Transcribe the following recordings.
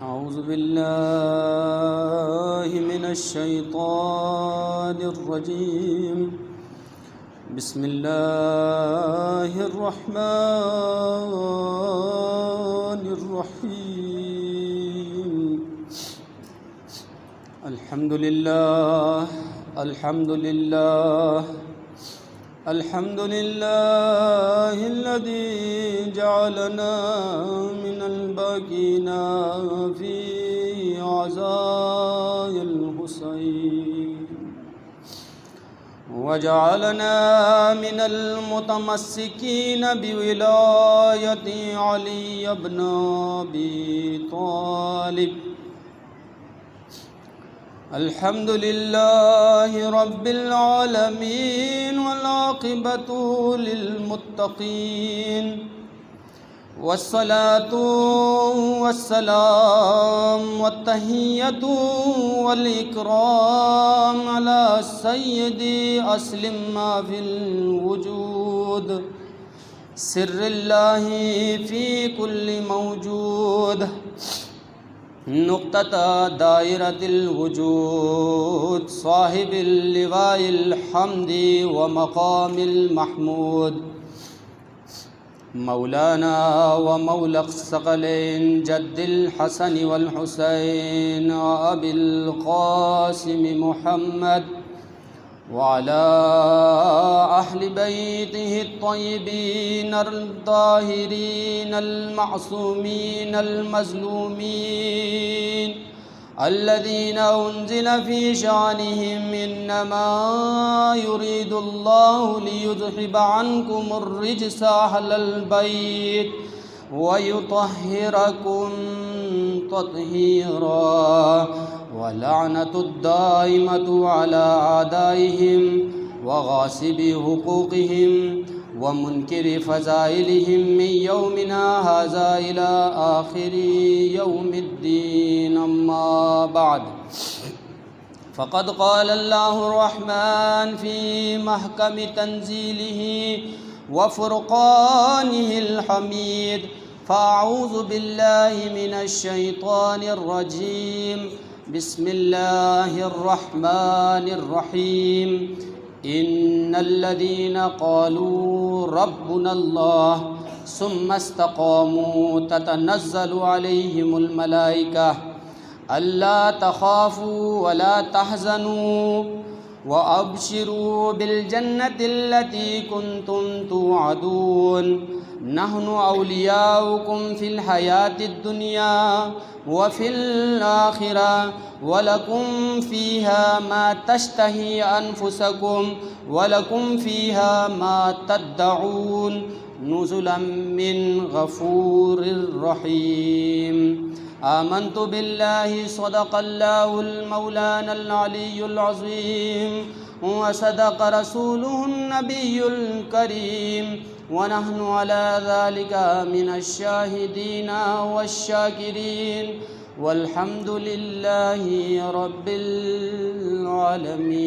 أعوذ بالله من الشيطان الرجيم. بسم الله الرحمن الرحيم. الحمد لله الحمد لله الحمد لله الذي جعلنا من الباقين في عزايا الحسين، وجعلنا من المتمسكين بولاية علي بن أبي طالب. الحمد لله رب العالمين، والعاقبة للمتقين، والصلاة والسلام والتحية والإكرام على سيد أصل ما في الوجود، سر الله في كل موجود، نقطة دائرة الوجود، صاحب اللواء الحمد ومقام المحمود، مولانا ومولى الثقلين جد الحسن والحسين وأبي القاسم محمد، وعلى أهل بيته الطيبين الطاهرين المعصومين المظلومين الذين أنزل في شأنهم إنما يريد الله ليذهب عنكم الرجس أهل البيت ويطهركم تطهيرا، ولعنة الدائمة على أعدائهم وغاصب حقوقهم ومنكر فضائلهم من يومنا هذا إلى آخر يوم الدين. أما بعد، فقد قال الله الرحمن في محكم تنزيله وفرقانه الحميد: فأعوذ بالله من الشيطان الرجيم، بسم الله الرحمن الرحيم. إن الذين قالوا ربنا الله ثم استقاموا تتنزل عليهم الملائكة ألا تخافوا ولا تحزنوا وأبشروا بالجنة التي كنتم توعدون، نحن أولياؤكم في الحياة الدنيا وفي الآخرة، ولكم فيها ما تشتهي أنفسكم ولكم فيها ما تدعون، نزلا من غفور رحيم. آمنت بالله صدق الله المولانا العلي العظيم، وصدق رسوله النبي الكريم، ونحن على ذلك من الشاهدين والشاكرين، والحمد لله رب العالمين.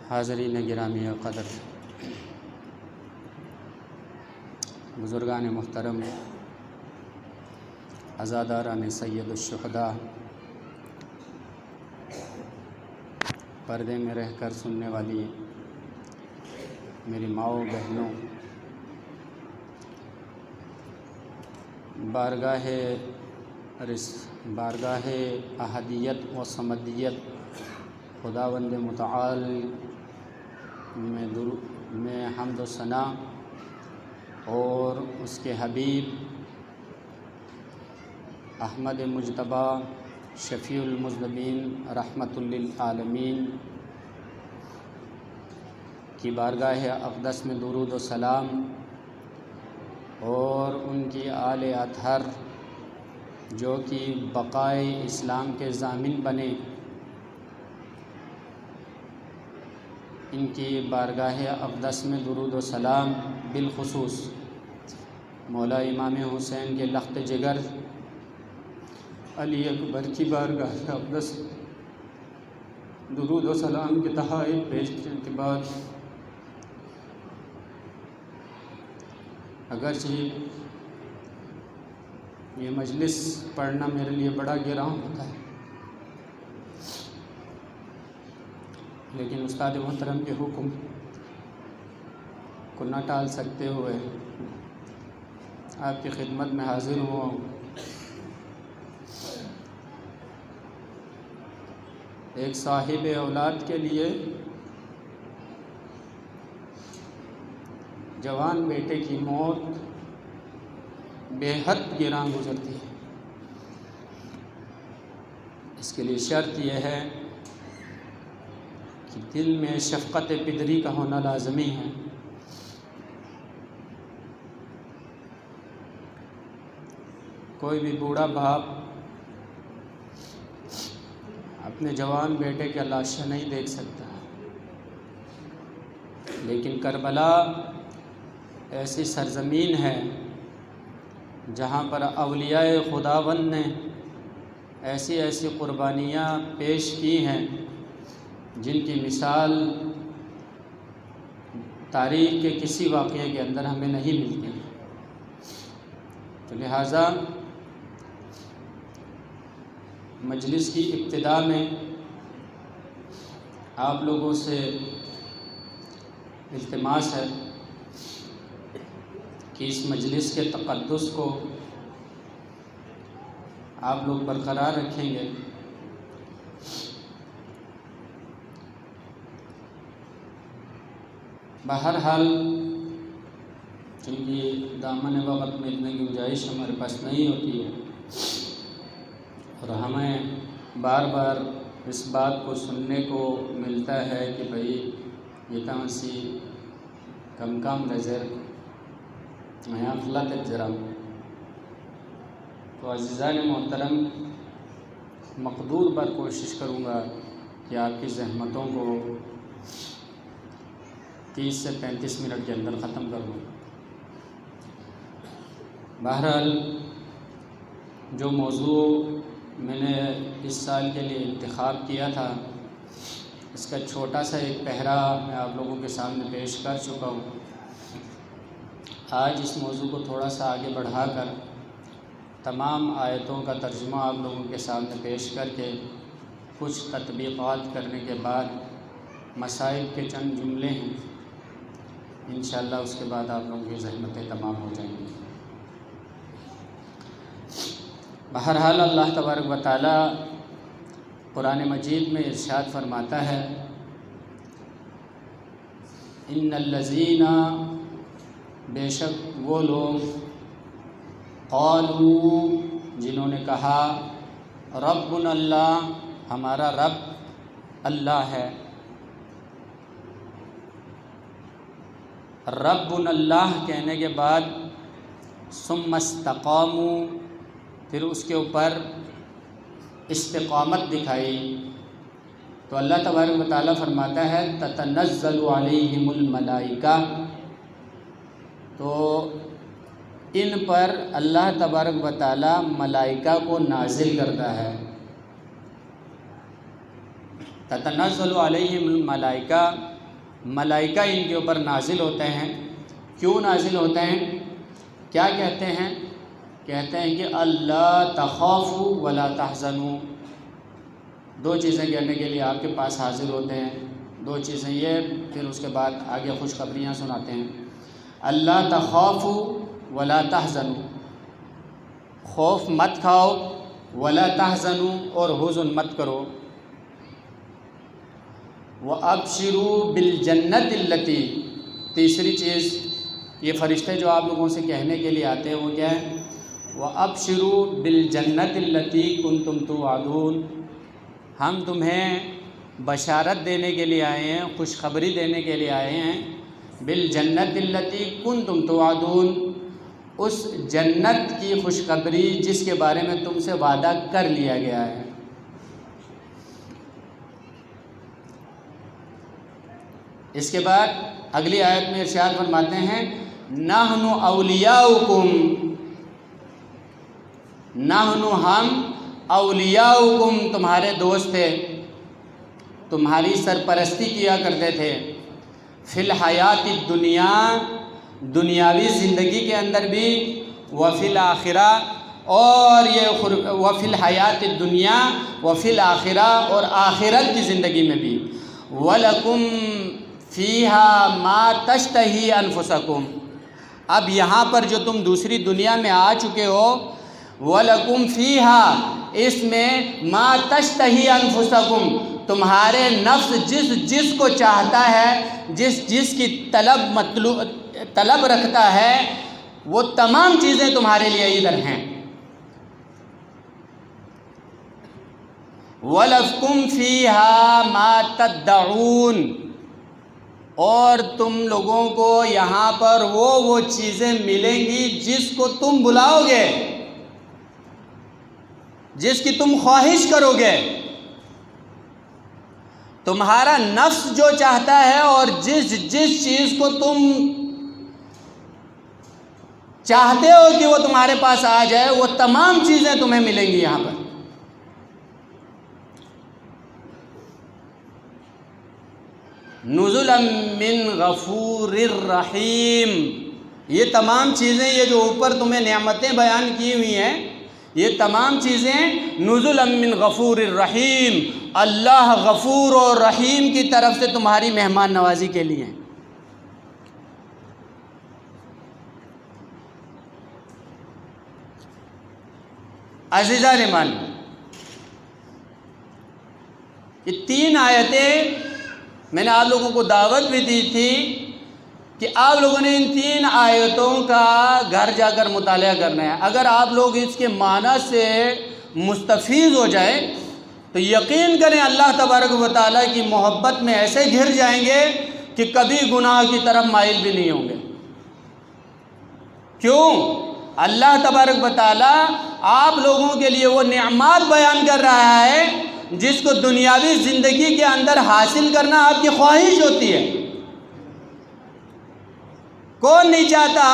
حاضرین گرامی قدر، بزرگان محترم، عزاداران سید الشہداء، پردے میں رہ کر سننے والی میری ماؤں بہنوں، بارگاہ احدیت و صمدیت خداوند متعال میں حمد و ثنا اور اس کے حبیب احمد مجتبیٰ شفیع المذنبین رحمۃ للعالمین کی بارگاہ اقدس میں درود و سلام، اور ان کی آل اطہر جو کہ بقائے اسلام کے ضامن بنے، ان کی بارگاہ اقدس میں درود و سلام بالخصوص مولا امام حسین کے لخت جگر علی اکبر کی بارگاہ اقدس درود و سلام کے تحائف پیش کرنے کے بعد اگرچہ یہ مجلس پڑھنا میرے لیے بڑا گراں ہوتا ہے، لیکن استاد محترم کے حکم کو نہ ٹال سکتے ہوئے آپ کی خدمت میں حاضر ہوں۔ ایک صاحب اولاد کے لیے جوان بیٹے کی موت بے حد گراں گزرتی ہے۔ اس کے لیے شرط یہ ہے کہ دل میں شفقت پدری کا ہونا لازمی ہے۔ کوئی بھی بوڑھا باپ اپنے جوان بیٹے کا لاشا نہیں دیکھ سکتا، لیکن کربلا ایسی سرزمین ہے جہاں پر اولیاء خداوند نے ایسی ایسی قربانیاں پیش کی ہیں جن کی مثال تاریخ کے کسی واقعے کے اندر ہمیں نہیں ملتی۔ تو لہٰذا مجلس کی ابتدا میں آپ لوگوں سے التماس ہے کہ اس مجلس کے تقدس کو آپ لوگ برقرار رکھیں گے۔ بہرحال چونکہ دامن وقت میں اتنے گنجائش ہمارے پاس نہیں ہوتی ہے، اور ہمیں بار بار اس بات کو سننے کو ملتا ہے کہ بھئی یہ تمسی کم نظر میں غلط اجرام۔ تو عزیزان محترم، مقدور پر کوشش کروں گا کہ آپ کی زحمتوں کو 30 سے 35 منٹ کے اندر ختم کر دوں۔ بہرحال جو موضوع میں نے اس سال کے لیے انتخاب کیا تھا، اس کا چھوٹا سا ایک پہرا میں آپ لوگوں کے سامنے پیش کر چکا ہوں۔ آج اس موضوع کو تھوڑا سا آگے بڑھا کر تمام آیتوں کا ترجمہ آپ لوگوں کے سامنے پیش کر کے کچھ تطبیقات کرنے کے بعد مسائل کے چند جملے ہیں، انشاءاللہ اس کے بعد آپ لوگوں کی زحمتیں تمام ہو جائیں گی۔ بہرحال اللہ تبارک و تعالی قرآن مجید میں ارشاد فرماتا ہے، ان الذین، بے شک وہ لوگ، قالوا، جنہوں نے کہا، ربنا اللہ، ہمارا رب اللہ ہے۔ ربنا اللہ کہنے کے بعد ثم استقاموا، پھر اس کے اوپر استقامت دکھائی، تو اللہ تبارک و تعالیٰ فرماتا ہے تتنزل علیہم الملائکہ، تو ان پر اللہ تبارک و تعالیٰ ملائکہ کو نازل کرتا ہے۔ تتنزل علیہم الملائکہ، ملائکہ ان کے اوپر نازل ہوتے ہیں۔ کیوں نازل ہوتے ہیں؟ کیا کہتے ہیں؟ کہتے ہیں کہ اللہ تخافوا ولا تحزنوا، دو چیزیں کہنے کے لیے آپ کے پاس حاضر ہوتے ہیں، دو چیزیں یہ، پھر اس کے بعد آگے خوشخبریاں سناتے ہیں۔ اللہ تخافوا ولا تحزنوا، خوف مت کھاؤ، ولا تحزنوا، اور حزن مت کرو۔ وَأَبْشِرُوا بِالْجَنَّةِ الَّتِي، تیسری چیز یہ فرشتے جو آپ لوگوں سے کہنے کے لیے آتے ہیں وہ کیا ہے؟ وَأَبْشِرُوا بِالْجَنَّةِ الَّتِي كُنْتُمْ تُوعَدُونَ، ہم تمہیں بشارت دینے کے لیے آئے ہیں، خوشخبری دینے کے لیے آئے ہیں، بالجنت التی کنتم توعدون، اس جنت کی خوشخبری جس کے بارے میں تم سے وعدہ کر لیا گیا ہے۔ اس کے بعد اگلی آیت میں ارشاد فرماتے ہیں نحن اولیاؤکم، نحن ہم، اولیاؤکم تمہارے دوست تھے، تمہاری سرپرستی کیا کرتے تھے، فی الحیات الدنیا، دنیاوی زندگی کے اندر بھی، وفی الآخرہ، اور یہ وفی الحیات الدنیا وفی الآخرہ، اور آخرت کی زندگی میں بھی، وَلَكُمْ فِيهَا مَا تَشْتَهِي أَنفُسَكُمْ۔ اب یہاں پر جو تم دوسری دنیا میں آ چکے ہو، وَلَكُمْ فِيهَا، اس میں مَا تَشْتَهِي أَنفُسَكُمْ، تمہارے نفس جس کو چاہتا ہے، جس کی طلب رکھتا ہے، وہ تمام چیزیں تمہارے لیے ادھر ہیں۔ وَلَكُمْ فِيهَا مَا تَدَّعُونَ، اور تم لوگوں کو یہاں پر وہ چیزیں ملیں گی جس کو تم بلاؤ گے، جس کی تم خواہش کرو گے۔ تمہارا نفس جو چاہتا ہے اور جس چیز کو تم چاہتے ہو کہ وہ تمہارے پاس آ جائے، وہ تمام چیزیں تمہیں ملیں گی یہاں پر۔ نزلا من غفور الرحیم، یہ تمام چیزیں، یہ جو اوپر تمہیں نعمتیں بیان کی ہوئی ہیں، یہ تمام چیزیں نزلا من غفور الرحیم، اللہ غفور اور رحیم کی طرف سے تمہاری مہمان نوازی کے لیے ہیں۔ عزیزان ایمان، یہ 3 آیتیں میں نے آپ لوگوں کو دعوت بھی دی تھی کہ آپ لوگوں نے ان 3 آیتوں کا گھر جا کر مطالعہ کرنا ہے۔ اگر آپ لوگ اس کے معنی سے مستفیض ہو جائیں تو یقین کریں اللہ تبارک و تعالیٰ کی محبت میں ایسے گھر جائیں گے کہ کبھی گناہ کی طرف مائل بھی نہیں ہوں گے۔ کیوں؟ اللہ تبارک و تعالیٰ آپ لوگوں کے لیے وہ نعمات بیان کر رہا ہے جس کو دنیاوی زندگی کے اندر حاصل کرنا آپ کی خواہش ہوتی ہے۔ کون نہیں چاہتا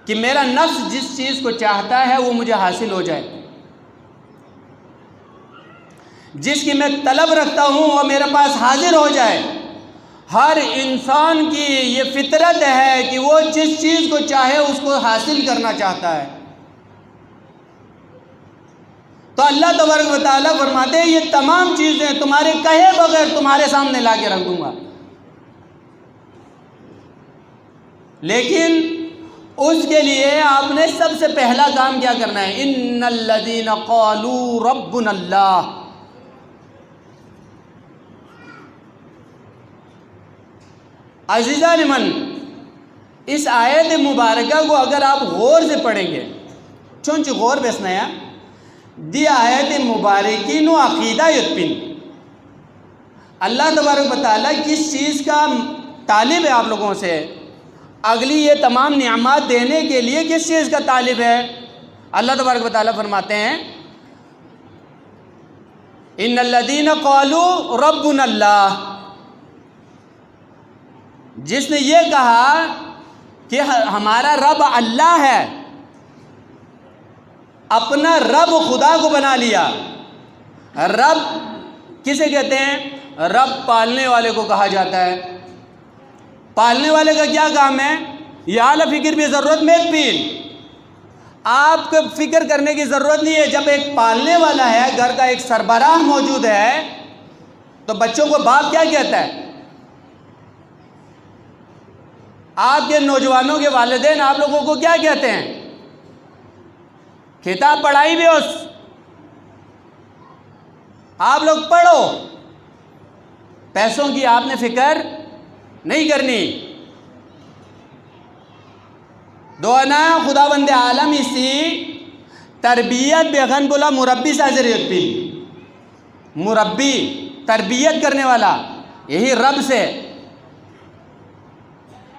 کہ میرا نفس جس چیز کو چاہتا ہے وہ مجھے حاصل ہو جائے، جس کی میں طلب رکھتا ہوں وہ میرے پاس حاضر ہو جائے۔ ہر انسان کی یہ فطرت ہے کہ وہ جس چیز کو چاہے اس کو حاصل کرنا چاہتا ہے۔ تو اللہ تبارک و تعالیٰ فرماتے ہیں یہ تمام چیزیں تمہارے کہے بغیر تمہارے سامنے لا کے رکھ دوں گا، لیکن اس کے لیے آپ نے سب سے پہلا کام کیا کرنا ہے؟ ان الذین قالوا ربنا اللہ۔ عزیزان من، اس آیت مبارکہ کو اگر آپ غور سے پڑھیں گے، چونچ غور بیسنایا دی آیت مبارکی نو عقیدہ یتپن، اللہ تبارک و تعالیٰ کس چیز کا طالب ہے آپ لوگوں سے؟ اگلی یہ تمام نعمات دینے کے لیے کس چیز کا طالب ہے؟ اللہ تبارک و تعالیٰ فرماتے ہیں ان الذین قالوا ربنا اللہ، جس نے یہ کہا کہ ہمارا رب اللہ ہے، اپنا رب خدا کو بنا لیا۔ رب کسے کہتے ہیں؟ رب پالنے والے کو کہا جاتا ہے۔ پالنے والے کا کیا کام ہے؟ یہ اعلیٰ فکر بھی ضرورت میں پیل، آپ کو فکر کرنے کی ضرورت نہیں ہے۔ جب ایک پالنے والا ہے، گھر کا ایک سربراہ موجود ہے، تو بچوں کو باپ کیا کہتا ہے؟ آپ کے نوجوانوں کے والدین آپ لوگوں کو کیا کہتے ہیں؟ کتاب پڑھائی بھی اس، آپ لوگ پڑھو، پیسوں کی آپ نے فکر نہیں کرنی۔ دوانا خدا بند عالم اسی تربیت بیغن بولا مربی سازریت بھی، مربی تربیت کرنے والا یہی رب سے۔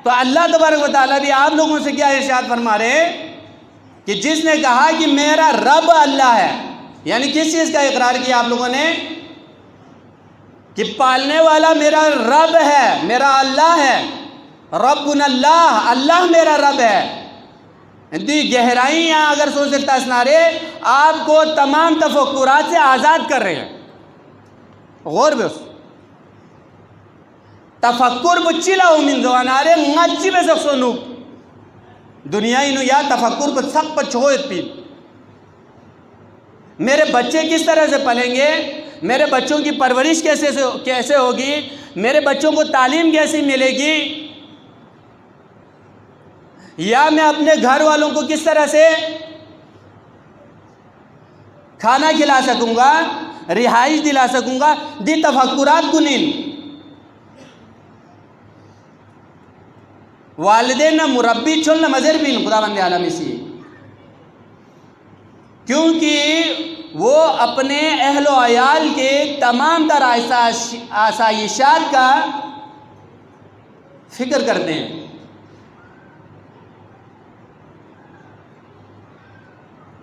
تو اللہ تبارک و تعالیٰ بھی آپ لوگوں سے کیا ارشاد فرما رہے کہ جس نے کہا کہ میرا رب اللہ ہے، یعنی کس چیز کا اقرار کیا آپ لوگوں نے؟ کہ پالنے والا میرا رب ہے، میرا اللہ ہے۔ ربنا اللہ، اللہ میرا رب ہے۔ دی گہرائیاں اگر سوچ سکتا سنارے آپ کو تمام تفکرات سے آزاد کر رہے ہیں۔ غور بس تفکر بچی لاؤ من زوانارے مچی بے سخصنوک دنیا ہی نو یا تفکر کو سب پر چھوڑ پی. میرے بچے کس طرح سے پلیں گے, میرے بچوں کی پرورش کیسے ہوگی, میرے بچوں کو تعلیم کیسی ملے گی, یا میں اپنے گھر والوں کو کس طرح سے کھانا کھلا سکوں گا, رہائش دلا سکوں گا. دی تفکرات گنین والدین نہ مربی چھل نہ مزر بین خدا بند عالمی سی, کیونکہ وہ اپنے اہل و عیال کے تمام تر آسائشات کا فکر کرتے ہیں.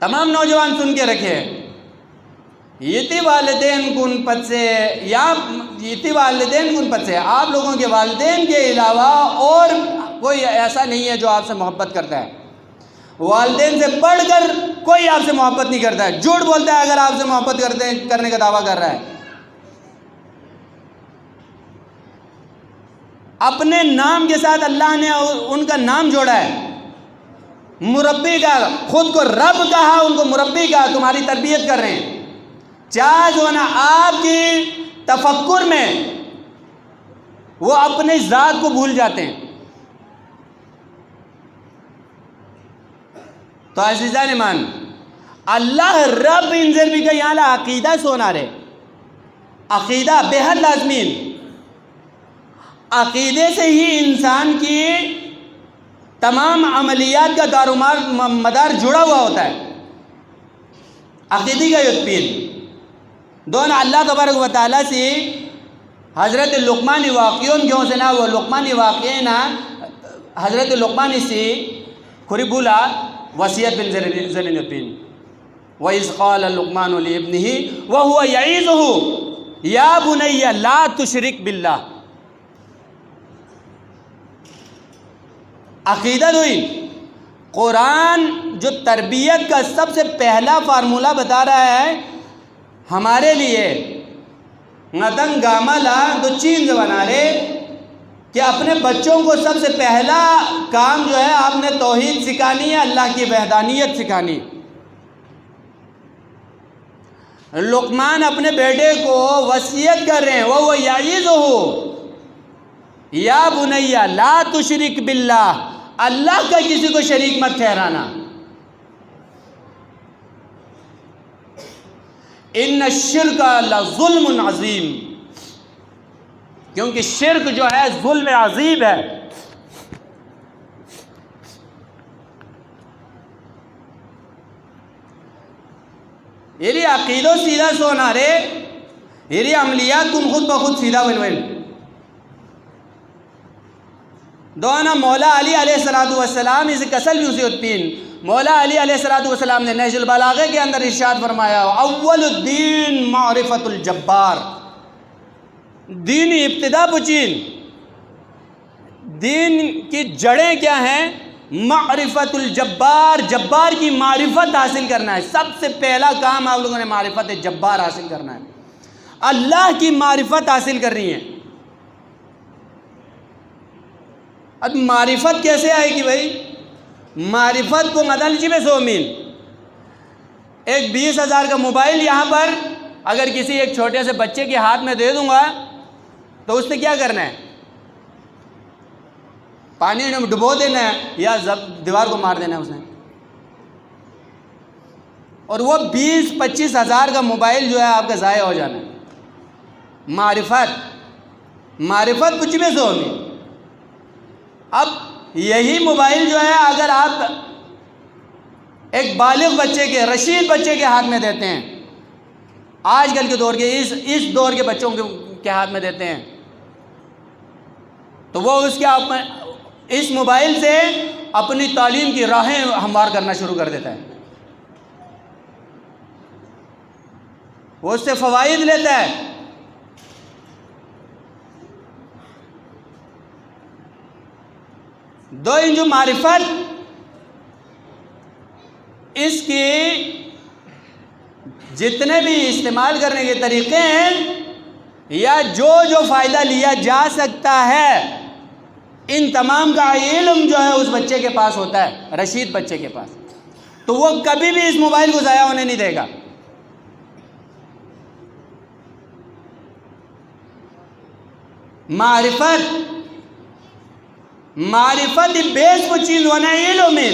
تمام نوجوان سن کے رکھے, یتی والدین کن پت سے یا یتی والدین کن پت سے, آپ لوگوں کے والدین کے علاوہ اور کوئی ایسا نہیں ہے جو آپ سے محبت کرتا ہے. والدین سے بڑھ کر کوئی آپ سے محبت نہیں کرتا ہے. جھوٹ بولتا ہے اگر آپ سے محبت کرنے کا دعویٰ کر رہا ہے. اپنے نام کے ساتھ اللہ نے ان کا نام جوڑا ہے, مربی کا, خود کو رب کہا, ان کو مربی کہا, تمہاری تربیت کر رہے ہیں. چاہ جو نا آپ کی تفکر میں وہ اپنے ذات کو بھول جاتے ہیں. تو عزیزان ایمان, اللہ رب انزر بھی کہ یہاں عقیدہ سونا رہے, عقیدہ بے حد لازمین. عقیدے سے ہی انسان کی تمام عملیات کا دار و مدار جڑا ہوا ہوتا ہے. عقیدی کا یقین دونوں اللہ تبارک و تعالیٰ سے حضرت لقمان واقعون کیوں سے نا, وہ لقمان واقعی نا حضرت لقمان سے کھری بولا وصیت بن ذلین الدین. وَإِذْ قَالَ لُقْمَانُ لِابْنِهِ وَهُوَ يَعِظُهُ يَا بُنَيَّ لَا تُشْرِكْ بِاللَّهِ. عقیدہ دوئی قرآن جو تربیت کا سب سے پہلا فارمولہ بتا رہا ہے ہمارے لیے, نتنگ گاملا دو چین جو بنا رہے کہ اپنے بچوں کو سب سے پہلا کام جو ہے آپ نے توحید سکھانی ہے, اللہ کی وحدانیت سکھانی. لقمان اپنے بیٹے کو وصیت کر رہے ہیں, وہ یعظہ یا بنیا لا تشرک باللہ, اللہ کا کسی کو شریک مت ٹھہرانا. ان الشرک لظلم عظیم, کیونکہ شرک جو ہے ظلم عظیم ہے. یہ عقیدہ سیدھا سونا رے, یہ عملیات کن خود بخود سیدھا بنوین. دونا مولا علی علیہ السلام اسے کسل بھی اسے اتپین. مولا علی علیہ السلام نے نہج البلاغہ کے اندر ارشاد فرمایا, اول الدین معرفت الجبار. دین ابتدا پچین, دین کی جڑیں کیا ہیں؟ معرفت الجبار, جبار کی معرفت حاصل کرنا ہے. سب سے پہلا کام آپ لوگوں نے معرفت جبار حاصل کرنا ہے, اللہ کی معرفت حاصل کرنی ہے. اب معرفت کیسے آئے گی بھائی؟ معرفت کو مدن جی میں سومین, ایک 20,000 کا موبائل یہاں پر اگر کسی ایک چھوٹے سے بچے کے ہاتھ میں دے دوں گا تو اس نے کیا کرنا ہے؟ پانی میں ڈبو دینا ہے یا دیوار کو مار دینا ہے اس نے. اور وہ 20-25 ہزار کا موبائل جو ہے آپ کا ضائع ہو جانا ہے. معرفت کچھ بھی سو نہیں. اب یہی موبائل جو ہے اگر آپ ایک بالغ بچے کے, رشید بچے کے ہاتھ میں دیتے ہیں, آج کل کے دور کے اس دور کے بچوں کے ہاتھ میں دیتے ہیں, تو وہ اس موبائل سے اپنی تعلیم کی راہیں ہموار کرنا شروع کر دیتا ہے. وہ اس سے فوائد لیتا ہے. دو جو معرفت اس کی جتنے بھی استعمال کرنے کے طریقے ہیں یا جو فائدہ لیا جا سکتا ہے, ان تمام کا علم جو ہے اس بچے کے پاس ہوتا ہے، رشید بچے کے پاس، تو وہ کبھی بھی اس موبائل کو ضائع ہونے نہیں دے گا۔ معرفت بیس کو چیز ہونا علم ہے۔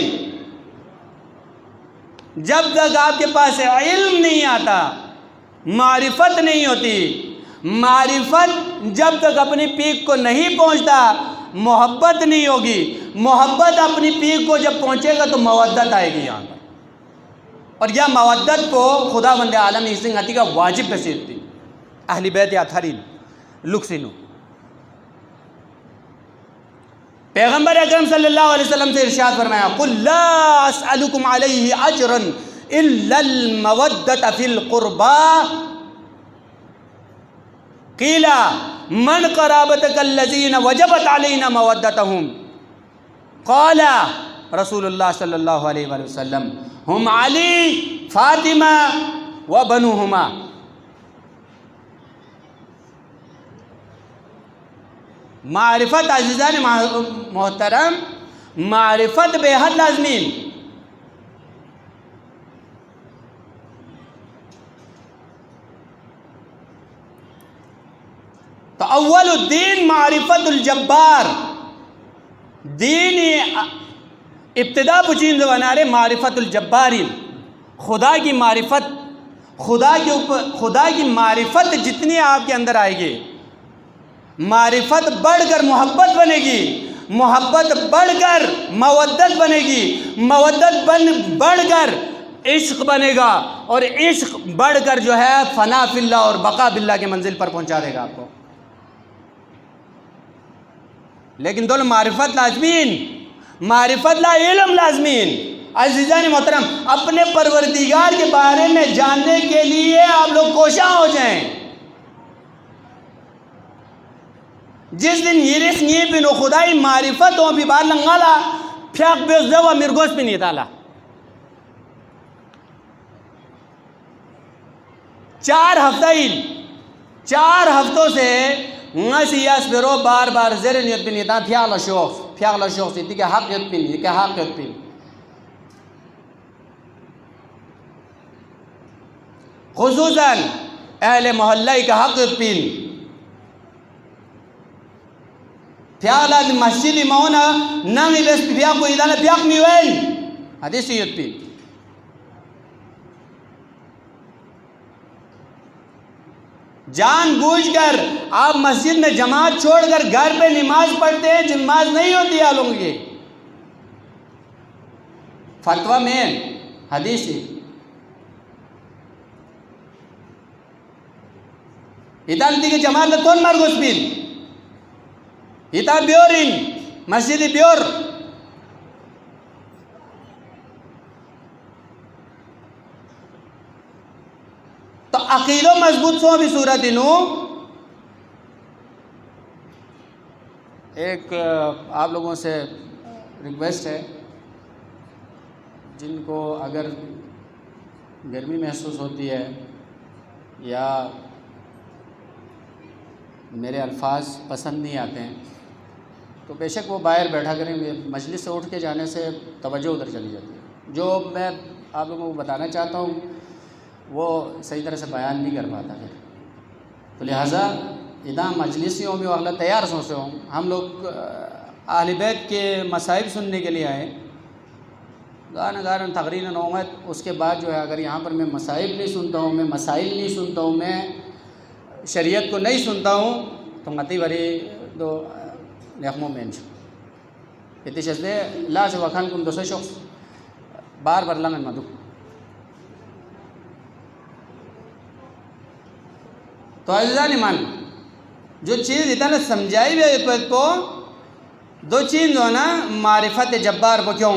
جب تک آپ کے پاس علم نہیں آتا معرفت نہیں ہوتی، معرفت جب تک اپنی پیک کو نہیں پہنچتا محبت نہیں ہوگی، محبت اپنی پیک کو جب پہنچے گا تو مودت آئے گی یہاں پر، اور یہ مودت کو خدا بند عالم حسن عطی کا واجب بصیرت تھی اہل بیت اطہرین لکسنو۔ پیغمبر اکرم صلی اللہ علیہ وسلم سے ارشاد فرمایا قل لا اسألکم علیہ اجرا الا المودۃ فی القربى قیل من قرابتک الذین وجبت علینا مودتہم قال رسول اللہ صلی اللہ علیہ وآلہ وسلم ہم علی فاطمہ و بنوہما۔ معرفت عزیزان محترم، معرفت بے حد لازمی۔ تو اول الدین معرفت الجبار، دین ابتدا پچین جو بنا رہے معرفت الجبارین، خدا کی معرفت، خدا کی معرفت جتنی آپ کے اندر آئے گی معرفت بڑھ کر محبت بنے گی، محبت بڑھ کر مودت بنے گی، مودت بڑھ کر عشق بنے گا، اور عشق بڑھ کر جو ہے فنا فی اللہ اور بقا باللہ کے منزل پر پہنچا دے گا آپ کو۔ لیکن دونوں معرفت لازمین، معرفت لا علم لازمین۔ عزیزان محترم، اپنے پروردگار کے بارے میں جاننے کے لیے آپ لوگ کوشاں ہو جائیں۔ جس دن یرس نی بنو خدای معرفت ہو بھی بار لنگالا پھیاق بیس دوا مرگوس بھی نہیں تالا 4 ہفتوں سے نسیاس برو بار بار زیر نیت بھی نہیں تا پھیاق شوخ سی کہ حق یت بھی نہیں، کہ حق یت بھی خصوصاً اہل محلہ کا حق یت بھی پھیاقلا مسجد مونا ننگی بس پھیاق کو ادانا پھیاق میوین حدیث یت بھی جان بوجھ کر آپ مسجد میں جماعت چھوڑ کر گھر پہ نماز پڑھتے ہیں، نماز نہیں ہوتی آپ لوگوں کی فتویٰ میں حدیث ادالتی کے جماعت لطون مرگوس بین اتا بیورین مسجد بیور تو عقیدہ مضبوط سو بھی صورت انہو ایک آپ لوگوں سے ریکویسٹ ہے جن کو اگر گرمی محسوس ہوتی ہے یا میرے الفاظ پسند نہیں آتے ہیں تو بے شک وہ باہر بیٹھا کریں گے، مجلس سے اٹھ کے جانے سے توجہ ادھر چلی جاتی ہے۔ جو میں آپ لوگوں کو بتانا چاہتا ہوں وہ صحیح طرح سے بیان نہیں کر پاتا پھر، تو لہٰذا ادا مجلسیوں میں اگلا تیار سو سے ہوں۔ ہم لوگ اہل بیت کے مصائب سننے کے لیے آئے گارن تقریرا نومت، اس کے بعد جو ہے اگر یہاں پر میں مصائب نہیں سنتا ہوں، میں مسائل نہیں سنتا ہوں، میں شریعت کو نہیں سنتا ہوں تو متی بری دو لیخموں میں اتشاز دے لا سے وکھان کن دوسرے شخص بار بار لنگن مدو تو عزیزان ایمان جو چیز اتنا سمجھائی بھی ہے تو دو چیز جو نا معرفت جبار کو کیوں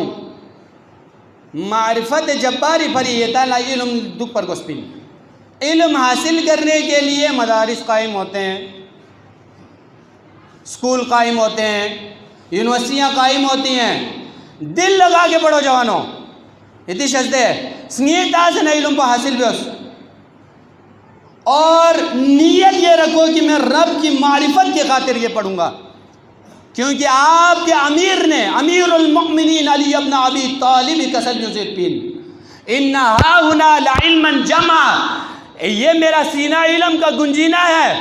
معرفت جباری پر یہ تالا علم دکھ پر گسپین علم حاصل کرنے کے لیے مدارس قائم ہوتے ہیں، اسکول قائم ہوتے ہیں، یونیورسٹیاں قائم ہوتی ہیں، دل لگا کے پڑھو جوانوں اتنی شجدے سنیتا سے نہ علم کو حاصل بھی ہو اور نیت یہ رکھو کہ میں رب کی معرفت کی خاطر یہ پڑھوں گا، کیونکہ آپ کے امیر نے، امیر المؤمنین علی ابن ابی طالب قسم یوسفین ان ہاہنا لعلما جمع، یہ میرا سینہ علم کا گنجینہ ہے.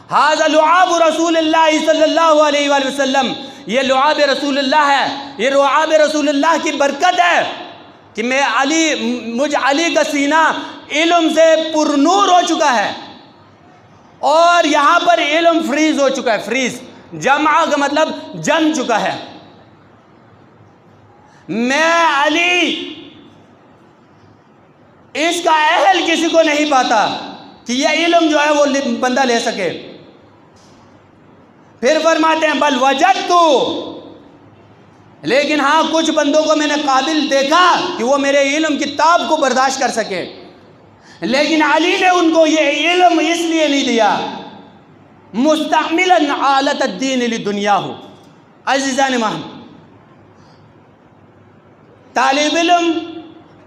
ھذا لعاب رسول اللہ صلی اللہ علیہ وآلہ وسلم، یہ لعاب رسول اللہ ہے، یہ لعاب رسول اللہ کی برکت ہے کہ مجھ علی کا سینہ علم سے پر نور ہو چکا ہے، اور یہاں پر علم فریز ہو چکا ہے. فریز جمع کا مطلب جم چکا ہے. میں علی اس کا اہل کسی کو نہیں پاتا کہ یہ علم جو ہے وہ بندہ لے سکے. پھر فرماتے ہیں بل وجدتو، لیکن ہاں کچھ بندوں کو میں نے قابل دیکھا کہ وہ میرے علم کی تاب کو برداشت کر سکے، لیکن علی نے ان کو یہ علم اس لیے نہیں دیا. مستعملا آلت الدین لدنیا ہو. عزیزان مہم، طالب علم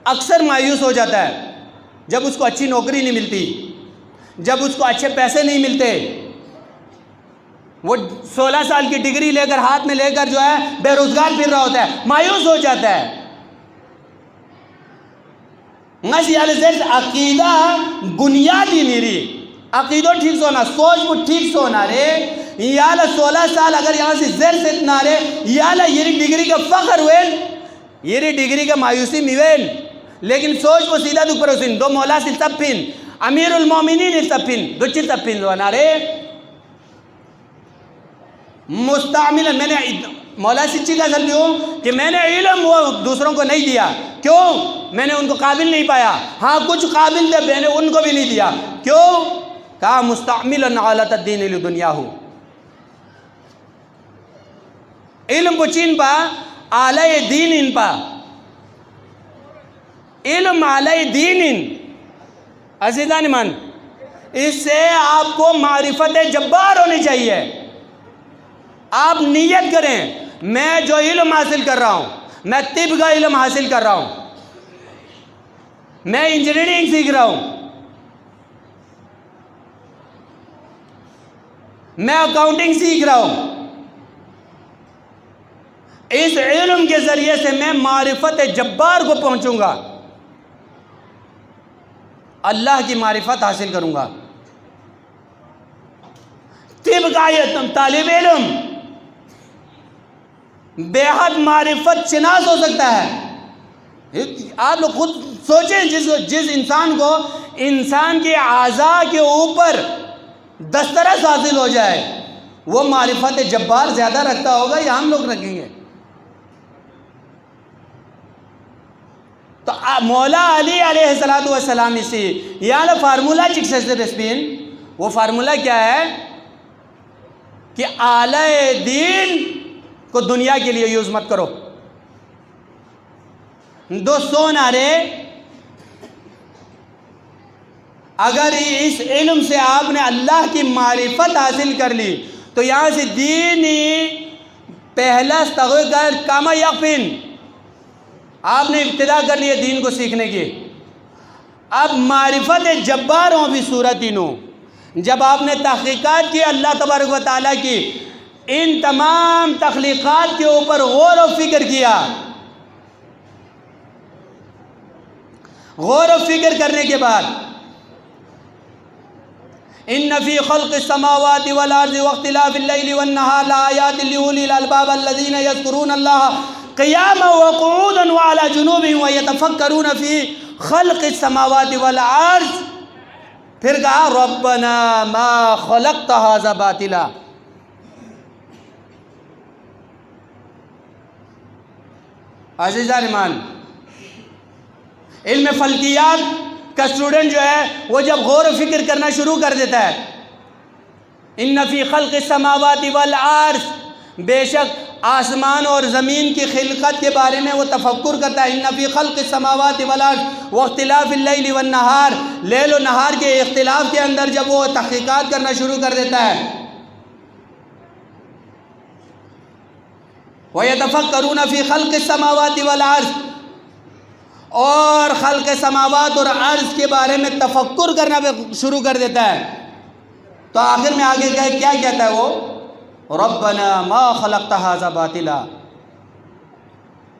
اکثر مایوس ہو جاتا ہے جب اس کو اچھی نوکری نہیں ملتی، جب اس کو اچھے پیسے نہیں ملتے. وہ 16 سال کی ڈگری لے کر ہاتھ میں لے کر جو ہے بے روزگار پھر رہا ہوتا ہے، مایوس ہو جاتا ہے. عقیدہ بنیادی نیری، عقیدہ ٹھیک سے ہونا، سوچ کو ٹھیک سے ہونا رے. یا 16 سال اگر یہاں سے زیر سے اتنا رے، یا یہ ڈگری کا فخر ہوئے، یہ ڈگری کا مایوسی میوین، لیکن سوچ کو سیدھا دکھ پر حسین دو مولا سے سب پھن امیر المومنین سب پھن دو چیز سب پھن ہونا رے. مستعمل میں نے مولا سچی کا اصل بھی ہوں کہ میں نے علم وہ دوسروں کو نہیں دیا. کیوں؟ میں نے ان کو قابل نہیں پایا. ہاں کچھ قابل تھے، میں نے ان کو بھی نہیں دیا. کیوں؟ کہا مستعملا آلت الدین لدنیا ہو. علم کو چین پا آلہ دین ان پا، علم آلہ دین ان. عزیزان من، اس سے آپ کو معرفت جبار ہونی چاہیے. آپ نیت کریں میں جو علم حاصل کر رہا ہوں، میں طب کا علم حاصل کر رہا ہوں، میں انجینئرنگ سیکھ رہا ہوں، میں اکاؤنٹنگ سیکھ رہا ہوں، اس علم کے ذریعے سے میں معرفت جبار کو پہنچوں گا، اللہ کی معرفت حاصل کروں گا. طب کا طالب علم بے حد معرفت شناس ہو سکتا ہے. آپ لوگ خود سوچیں، جس انسان کو انسان کے اعضاء کے اوپر دسترس حاصل ہو جائے، وہ معرفت جبار زیادہ رکھتا ہوگا یا ہم لوگ رکھیں گے؟ تو مولا علی علیہ السلام اسی یعنی فارمولا چکسس رسپین، وہ فارمولا کیا ہے کہ اعلی دین کو دنیا کے لیے یوز مت کرو. دوستوں نارے، اگر اس علم سے آپ نے اللہ کی معرفت حاصل کر لی تو یہاں سے دینی پہلا کر کاما یقین آپ نے ابتدا کر لی دین کو سیکھنے کی. اب معرفت جباروں بھی صورتینوں، جب آپ نے تحقیقات کی اللہ تبارک و تعالیٰ کی ان تمام تخلیقات کے اوپر غور و فکر کیا، غور و فکر کرنے کے بعد ان فی خلق السماوات والارض واختلاف اللیل والنہار لآیات لأولی الالباب الذین یذکرون اللہ قیاما وقعودا وعلی جنوبهم ویتفکرون فی خلق السماوات والارض. پھر کہا ربنا ما خلقت ھذا باطلا. عزیزان ایمان، علم فلکیات کا اسٹوڈنٹ جو ہے وہ جب غور و فکر کرنا شروع کر دیتا ہے، ان فی خلق السماوات والارض، بے شک آسمان اور زمین کی خلقت کے بارے میں وہ تفکر کرتا ہے. ان فی خلق السماوات والارض واختلاف اللیل والنہار، لیل و نہار کے اختلاف کے اندر جب وہ تحقیقات کرنا شروع کر دیتا ہے، وَيَتَفَكَّرُونَ فِي خَلْقِ السَّمَاوَاتِ وَالْأَرْضِ، اور خلق سماوات اور عرض کے بارے میں تفکر کرنا شروع کر دیتا ہے، تو آخر میں آگے کیا کہتا ہے وہ؟ ربنا ما خلقت ھذا باطلا.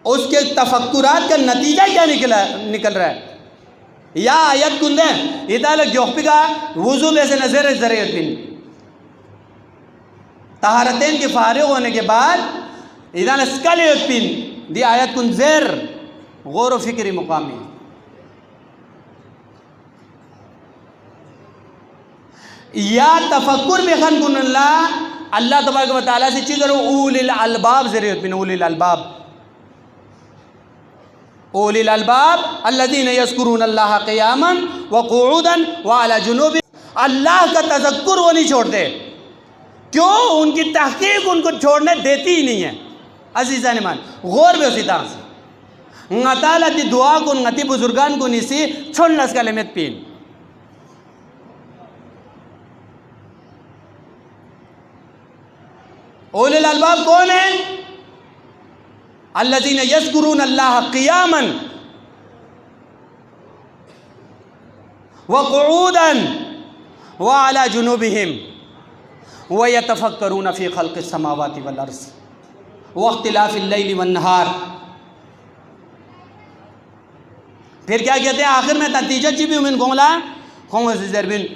اس کے تفکرات کا نتیجہ کیا نکل رہا ہے؟ یا آیت کندے ادالہ جوخپی کا وضو میں سے نظر ذریعت بن طہارتین کے فارغ ہونے کے بعد ادالہ سکالیت بن دی آیت کن زیر غور و فکری مقامی. یا تفکر میں خن کن اللہ تبارک و تعالیٰ سے چیز اور اولی الالباب ذریعت بن اولی الالباب. اولی الالباب الذین یذکرون اللہ قیاما وقعودا وعلی جنوب. اللہ کا تذکر وہ نہیں چھوڑتے. کیوں؟ ان کی تحقیق ان کو چھوڑنے دیتی ہی نہیں ہے. عزیزان ایمان غور بے اسی طرح سے نتالا تی دعا کن نتی بزرگان کو نیسی چھوڑ لس کلمت پین. اولی الالباب کون ہیں؟ الذین یذکرون اللہ قیاما وقعودا وعلی جنوبہم ویتفکرون فی خلق السماوات والارض واختلاف اللیل والنہار. پھر کیا کہتے ہیں آخر میں نتیجہ چی بھی من گونگلا خونگ سے زربین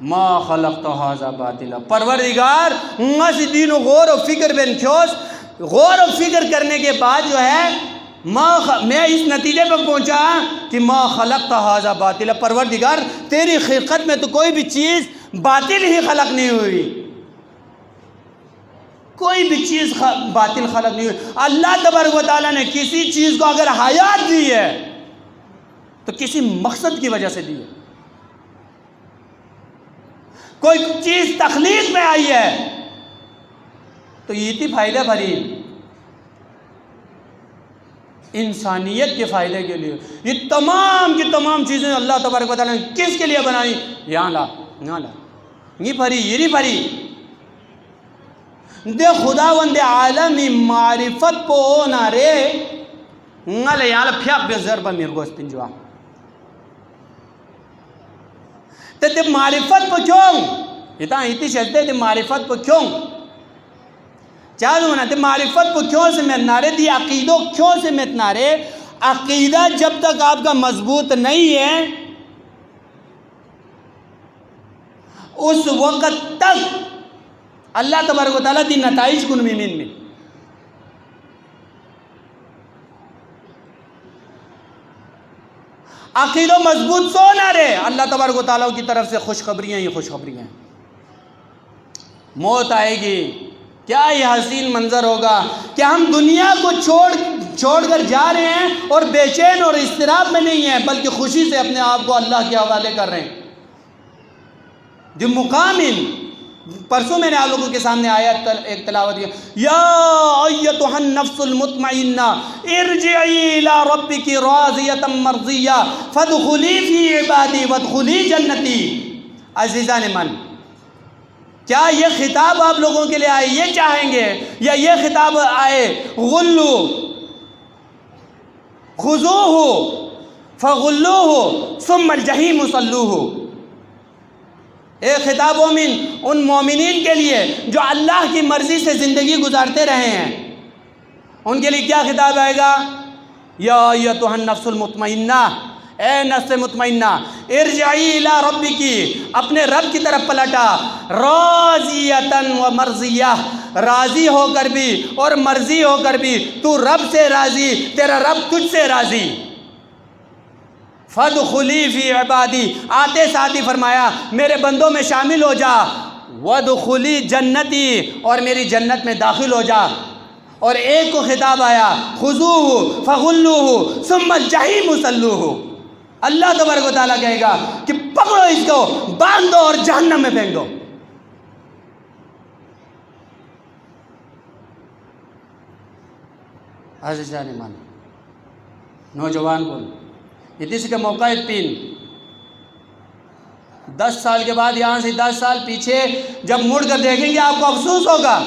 ما خلقت ھذا باطلا. پروردگار نس دین و غور و فکر بن کھوس غور و فکر کرنے کے بعد جو ہے میں اس نتیجے پر پہنچا کہ ما خلقت ھذا باطلا. پروردگار تیری خلقت میں تو کوئی بھی چیز باطل ہی خلق نہیں ہوئی. کوئی بھی چیز باطل خلق نہیں ہوئی. اللہ تبارک و تعالیٰ نے کسی چیز کو اگر حیات دی ہے تو کسی مقصد کی وجہ سے دی ہے. کوئی چیز تخلیق میں آئی ہے تو یہ تھی فائدہ بھری انسانیت کے فائدے کے لیے. یہ تمام کی تمام چیزیں اللہ تبارک و تعالیٰ نے کس کے لیے بنائی؟ یہاں لا یہ بھری یہ نہیں بھری دے خداوند عالمی معرفت پو ہونا رے نالے یہاں پھیاق بے ضربہ میرگوز پنجوا تے معرفت پو کیوں اتی شہدے تے معرفت پو کیوں چاہدو منا تے معرفت پو کیوں سے میتنا رے دی عقیدوں کیوں سے میتنا رے. عقیدہ جب تک آپ کا مضبوط نہیں ہے اس وقت تک اللہ تبارک و تعالیٰ دی نتائج کن میمین میں عقیدہ مضبوط سو نہ رہے. اللہ تبارک و تعالیٰ کی طرف سے خوشخبریاں ہی خوشخبریاں. موت آئے گی کیا یہ حسین منظر ہوگا کہ ہم دنیا کو چھوڑ کر جا رہے ہیں اور بے چین اور اضطراب میں نہیں ہیں بلکہ خوشی سے اپنے آپ کو اللہ کے حوالے کر رہے ہیں. جو مقام پرسوں میں نے آپ لوگوں کے سامنے آیت ایک تلاوت کیا یا ایتھا النفس المطمئنہ ارجعی الی ربک راضیۃ مرضیہ فادخلی فی عبادی وادخلی جنتی. عزیزان من کیا یہ خطاب آپ لوگوں کے لیے آئے یہ چاہیں گے یا یہ خطاب آئے غلو خذوہ فغلوہ ثم الجحیم صلوہ. ایک خطاب ان مومنین کے لیے جو اللہ کی مرضی سے زندگی گزارتے رہے ہیں ان کے لیے کیا خطاب آئے گا؟ یا ایتھا النفس المطمئنہ اے نفس مطمئنہ ارجعی الی ربکی اپنے رب کی طرف پلٹا راضیۃ و مرضیہ راضی ہو کر بھی اور مرضی ہو کر بھی تو رب سے راضی تیرا رب تجھ سے راضی. فادخلی فی عبادی آتے ساتھ ہی فرمایا میرے بندوں میں شامل ہو جا وادخلی جنتی اور میری جنت میں داخل ہو جا. اور ایک کو خطاب آیا خذوہ فغلوہ ثم الجحیم صلوہ. اللہ تبارک و تعالیٰ کہے گا کہ پکڑو اس کو باندھ دو اور جہنم میں پھینک دو. عزیزان ایمان نوجوان کو اس کا موقع پین 10 سال کے بعد یہاں سے 10 سال پیچھے جب مڑ کر دیکھیں گے آپ کو افسوس ہوگا.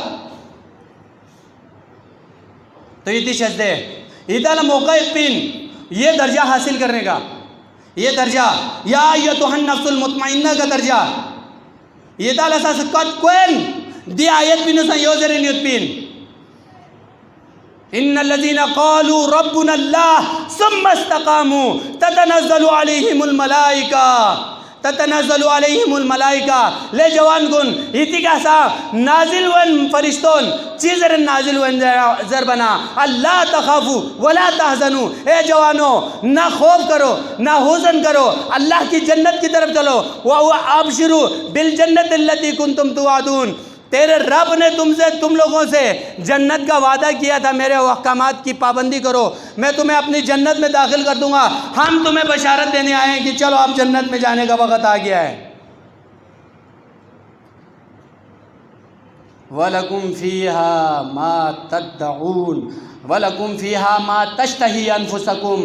تو یہ شجدے ادھا موقع پین یہ درجہ حاصل کرنے کا یہ درجہ یا ایتھا النفس المطمئنہ کا درجہ Itaala sa kwen di ayat pinusan yoserin yutpin. إن الذين قالوا ربنا الله ثم استقاموا تتنزل عليهم الملائكة لے جوان گن ایتی کہسا نازل ون فرشتون چیزر نازل ون زربنا اللہ تخافوا ولا تحزنوا، اے جوانو نہ خوف کرو نہ حزن کرو، اللہ کی جنت کی طرف چلو، وابشروا بالجنت التي كنتم توعدون، تیرے رب نے تم لوگوں سے جنت کا وعدہ کیا تھا، میرے احکامات کی پابندی کرو، میں تمہیں اپنی جنت میں داخل کر دوں گا۔ ہم تمہیں بشارت دینے آئے ہیں کہ چلو اب جنت میں جانے کا وقت آ گیا ہے۔ وَلَكُمْ فِيهَا مَا تَدَّعُونَ وَلَكُمْ فِيهَا مَا تَشْتَهِي أَنفُسَكُمْ،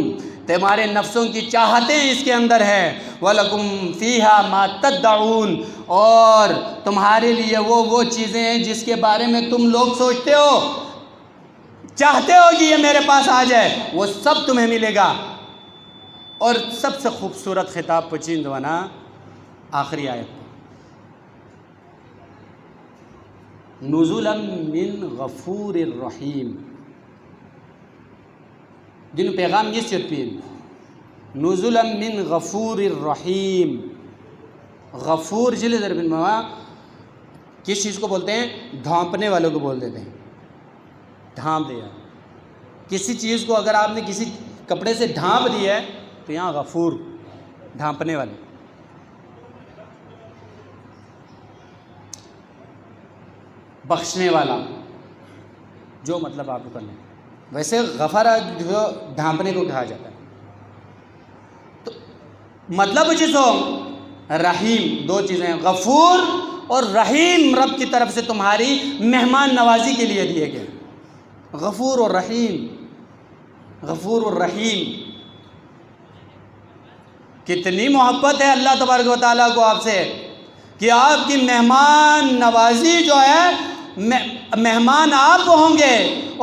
تمہارے نفسوں کی چاہتیں اس کے اندر ہیں۔ وَلَكُمْ فِيهَا مَا تَدَّعُونَ، اور تمہارے لیے وہ چیزیں ہیں جس کے بارے میں تم لوگ سوچتے ہو، چاہتے ہو کہ یہ میرے پاس آ جائے، وہ سب تمہیں ملے گا۔ اور سب سے خوبصورت خطاب پچین دوانا آخری آیت، نزلا من غفور الرحیم، جن پیغام یہ سرپین نزلا من غفور الرحیم۔ غفور جلے ضربن موا کس چیز کو بولتے ہیں؟ ڈھانپنے والوں کو بول دیتے ہیں، ڈھانپ دیا کسی چیز کو، اگر آپ نے کسی کپڑے سے ڈھانپ دیا ہے تو یہاں غفور ڈھانپنے والے۔ بخشنے والا، جو مطلب آپ کو کرنا ہے، ویسے غفارہ جو ڈھانپنے کو کہا جاتا ہے۔ تو مطلب جس ہو رحیم، دو چیزیں ہیں، غفور اور رحیم، رب کی طرف سے تمہاری مہمان نوازی کے لیے دیے گئے، غفور اور رحیم، غفور اور رحیم۔ کتنی محبت ہے اللہ تبارک و تعالیٰ کو آپ سے کہ آپ کی مہمان نوازی جو ہے، مہمان آپ ہوں گے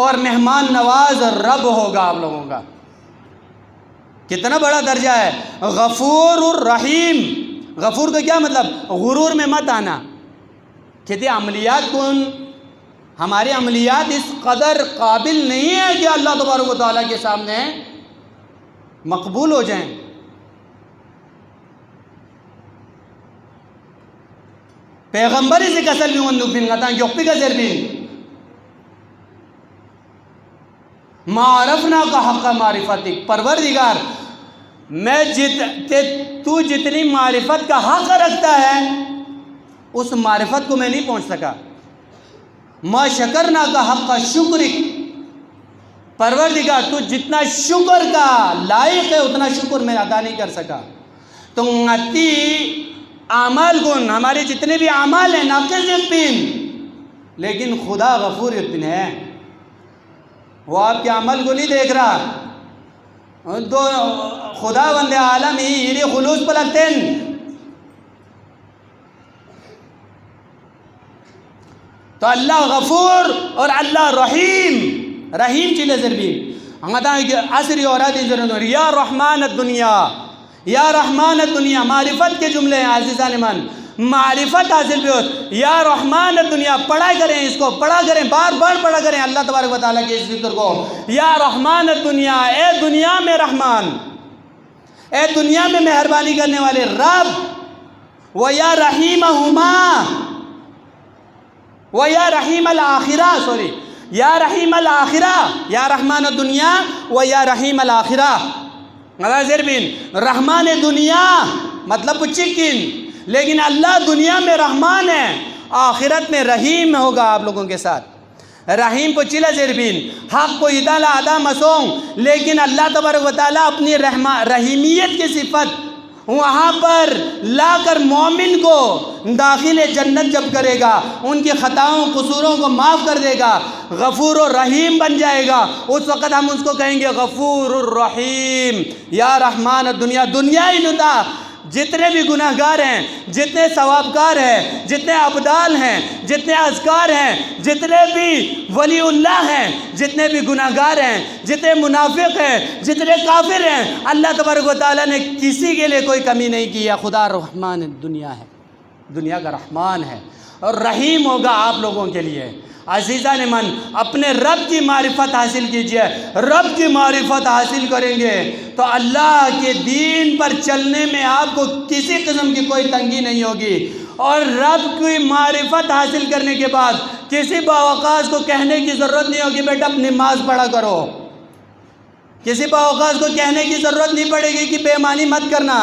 اور مہمان نواز رب ہوگا آپ لوگوں کا۔ کتنا بڑا درجہ ہے، غفور الرحیم۔ غفور کا کیا مطلب؟ غرور میں مت آنا، کہتے عملیات کن، ہماری عملیات اس قدر قابل نہیں ہے کہ اللہ تبارک و تعالیٰ کے سامنے مقبول ہو جائیں۔ پیغمبری سے کسل بھی مندوفین غطان کی اپی کا ذربین معرفنا کا حق معرفتک، پروردگار تو جتنی معرفت کا حق رکھتا ہے اس معرفت کو میں نہیں پہنچ سکا۔ ما شکرنا کا حق شکرک، پروردگار تو جتنا شکر کا لائق ہے اتنا شکر میں ادا نہیں کر سکا۔ تو اتی اعمال گن، ہمارے جتنے بھی اعمال ہیں ناقص یقین، لیکن خدا غفور یقین ہے، وہ آپ کے عمل کو نہیں دیکھ رہا۔ تو خدا بند عالم ہی ہیرے خلوص پلکتن، تو اللہ غفور اور اللہ رحیم، رحیم چیلے ضربی عصری اور یا رحمان الدنیا، یا رحمان الدنیا، معرفت کے جملے ہیں عزیزان من، معرفت حاصل بھی ہو، یا رحمان الدنیا، پڑھا کریں اس کو، پڑھا کریں، بار بار پڑھا کریں اللہ تبارک و تعالیٰ کے اس ذکر کو، یا رحمان الدنیا، اے دنیا میں رحمان، اے دنیا میں مہربانی کرنے والے رب، و یا رحیمہما، و یا رحیم الآخرہ، سوری یا رحیم الآخرہ، یا رحمان الدنیا و یا رحیم الآخرہ۔ بن رحمان دنیا مطلب چکن، لیکن اللہ دنیا میں رحمان ہے، آخرت میں رحیم ہوگا آپ لوگوں کے ساتھ۔ رحیم کو چلا زیربین حق کو ادالہ ادا مسونگ، لیکن اللہ تبارک و تعالیٰ اپنی رحیمیت کی صفت وہاں پر لا کر مومن کو داخل جنت جب کرے گا، ان کی خطاؤں قصوروں کو معاف کر دے گا، غفور الرحیم بن جائے گا، اس وقت ہم اس کو کہیں گے غفور الرحیم، یا رحمان الدنیا۔ دنیا ہی نتا جتنے بھی گناہ گار ہیں، جتنے ثوابکار ہیں، جتنے ابدال ہیں، جتنے اذکار ہیں، جتنے بھی ولی اللہ ہیں، جتنے بھی گناہ گار ہیں، جتنے منافق ہیں، جتنے کافر ہیں، اللہ تبارک و تعالیٰ نے کسی کے لیے کوئی کمی نہیں کی ہے، خدا رحمان الدنیا ہے۔ دنیا کا رحمان ہے اور رحیم ہوگا آپ لوگوں کے لیے۔ عزیزان من، اپنے رب کی معرفت حاصل کیجئے۔ رب کی معرفت حاصل کریں گے تو اللہ کے دین پر چلنے میں آپ کو کسی قسم کی کوئی تنگی نہیں ہوگی، اور رب کی معرفت حاصل کرنے کے بعد کسی باوقاص کو کہنے کی ضرورت نہیں ہوگی بیٹا نماز پڑھا کرو، کسی باوقاص کو کہنے کی ضرورت نہیں پڑے گی کہ بے ایمانی مت کرنا،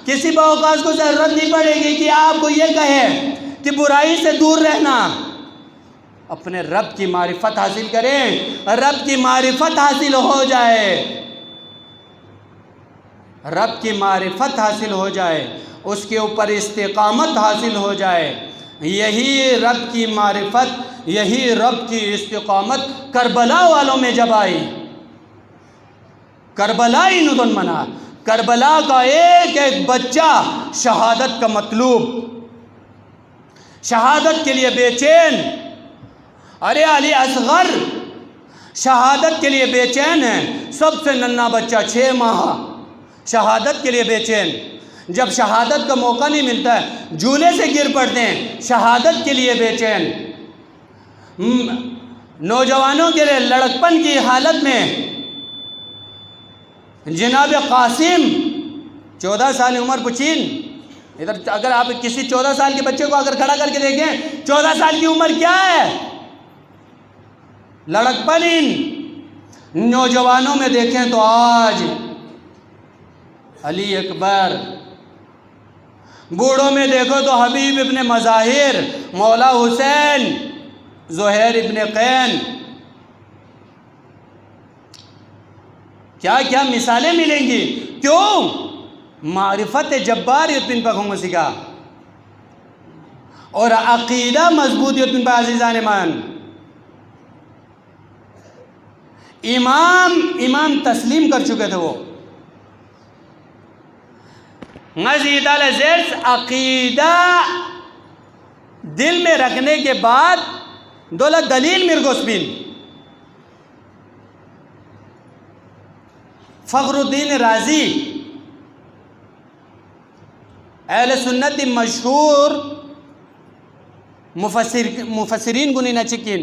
کسی باوقاص کو ضرورت نہیں پڑے گی کہ آپ کو یہ کہے کہ برائی سے دور رہنا۔ اپنے رب کی معرفت حاصل کریں، رب کی معرفت حاصل ہو جائے، رب کی معرفت حاصل ہو جائے، اس کے اوپر استقامت حاصل ہو جائے۔ یہی رب کی معرفت، یہی رب کی استقامت کربلا والوں میں جب آئی، کربلائی ندن منا، کربلا کا ایک ایک بچہ شہادت کا مطلوب، شہادت کے لیے بے چین۔ ارے علی اصغر شہادت کے لیے بے چین ہے، سب سے ننھا بچہ 6 ماہ شہادت کے لیے بے چین، جب شہادت کا موقع نہیں ملتا ہے جھولے سے گر پڑتے ہیں، شہادت کے لیے بے چین۔ نوجوانوں کے لیے لڑکپن کی حالت میں جناب قاسم 14 سال عمر پچین، ادھر اگر آپ کسی 14 سال کے بچے کو اگر کھڑا کر کے دیکھیں 14 سال کی عمر کیا ہے، لڑکپن ان نوجوانوں میں دیکھیں تو آج علی اکبر، بوڑھوں میں دیکھو تو حبیب ابن مظاہر، مولا حسین، زہیر ابن قین، کیا کیا مثالیں ملیں گی۔ کیوں؟ معرفت جباریت بن پخوں سکھا اور عقیدہ مضبوطیت بن پا عزیزان مان۔ امام تسلیم کر چکے تھے وہ مزید الزیز، عقیدہ دل میں رکھنے کے بعد دولت دلیل مرگوس بن فخر الدین رازی اہل سنت مشہور مفسرین گنی نچکین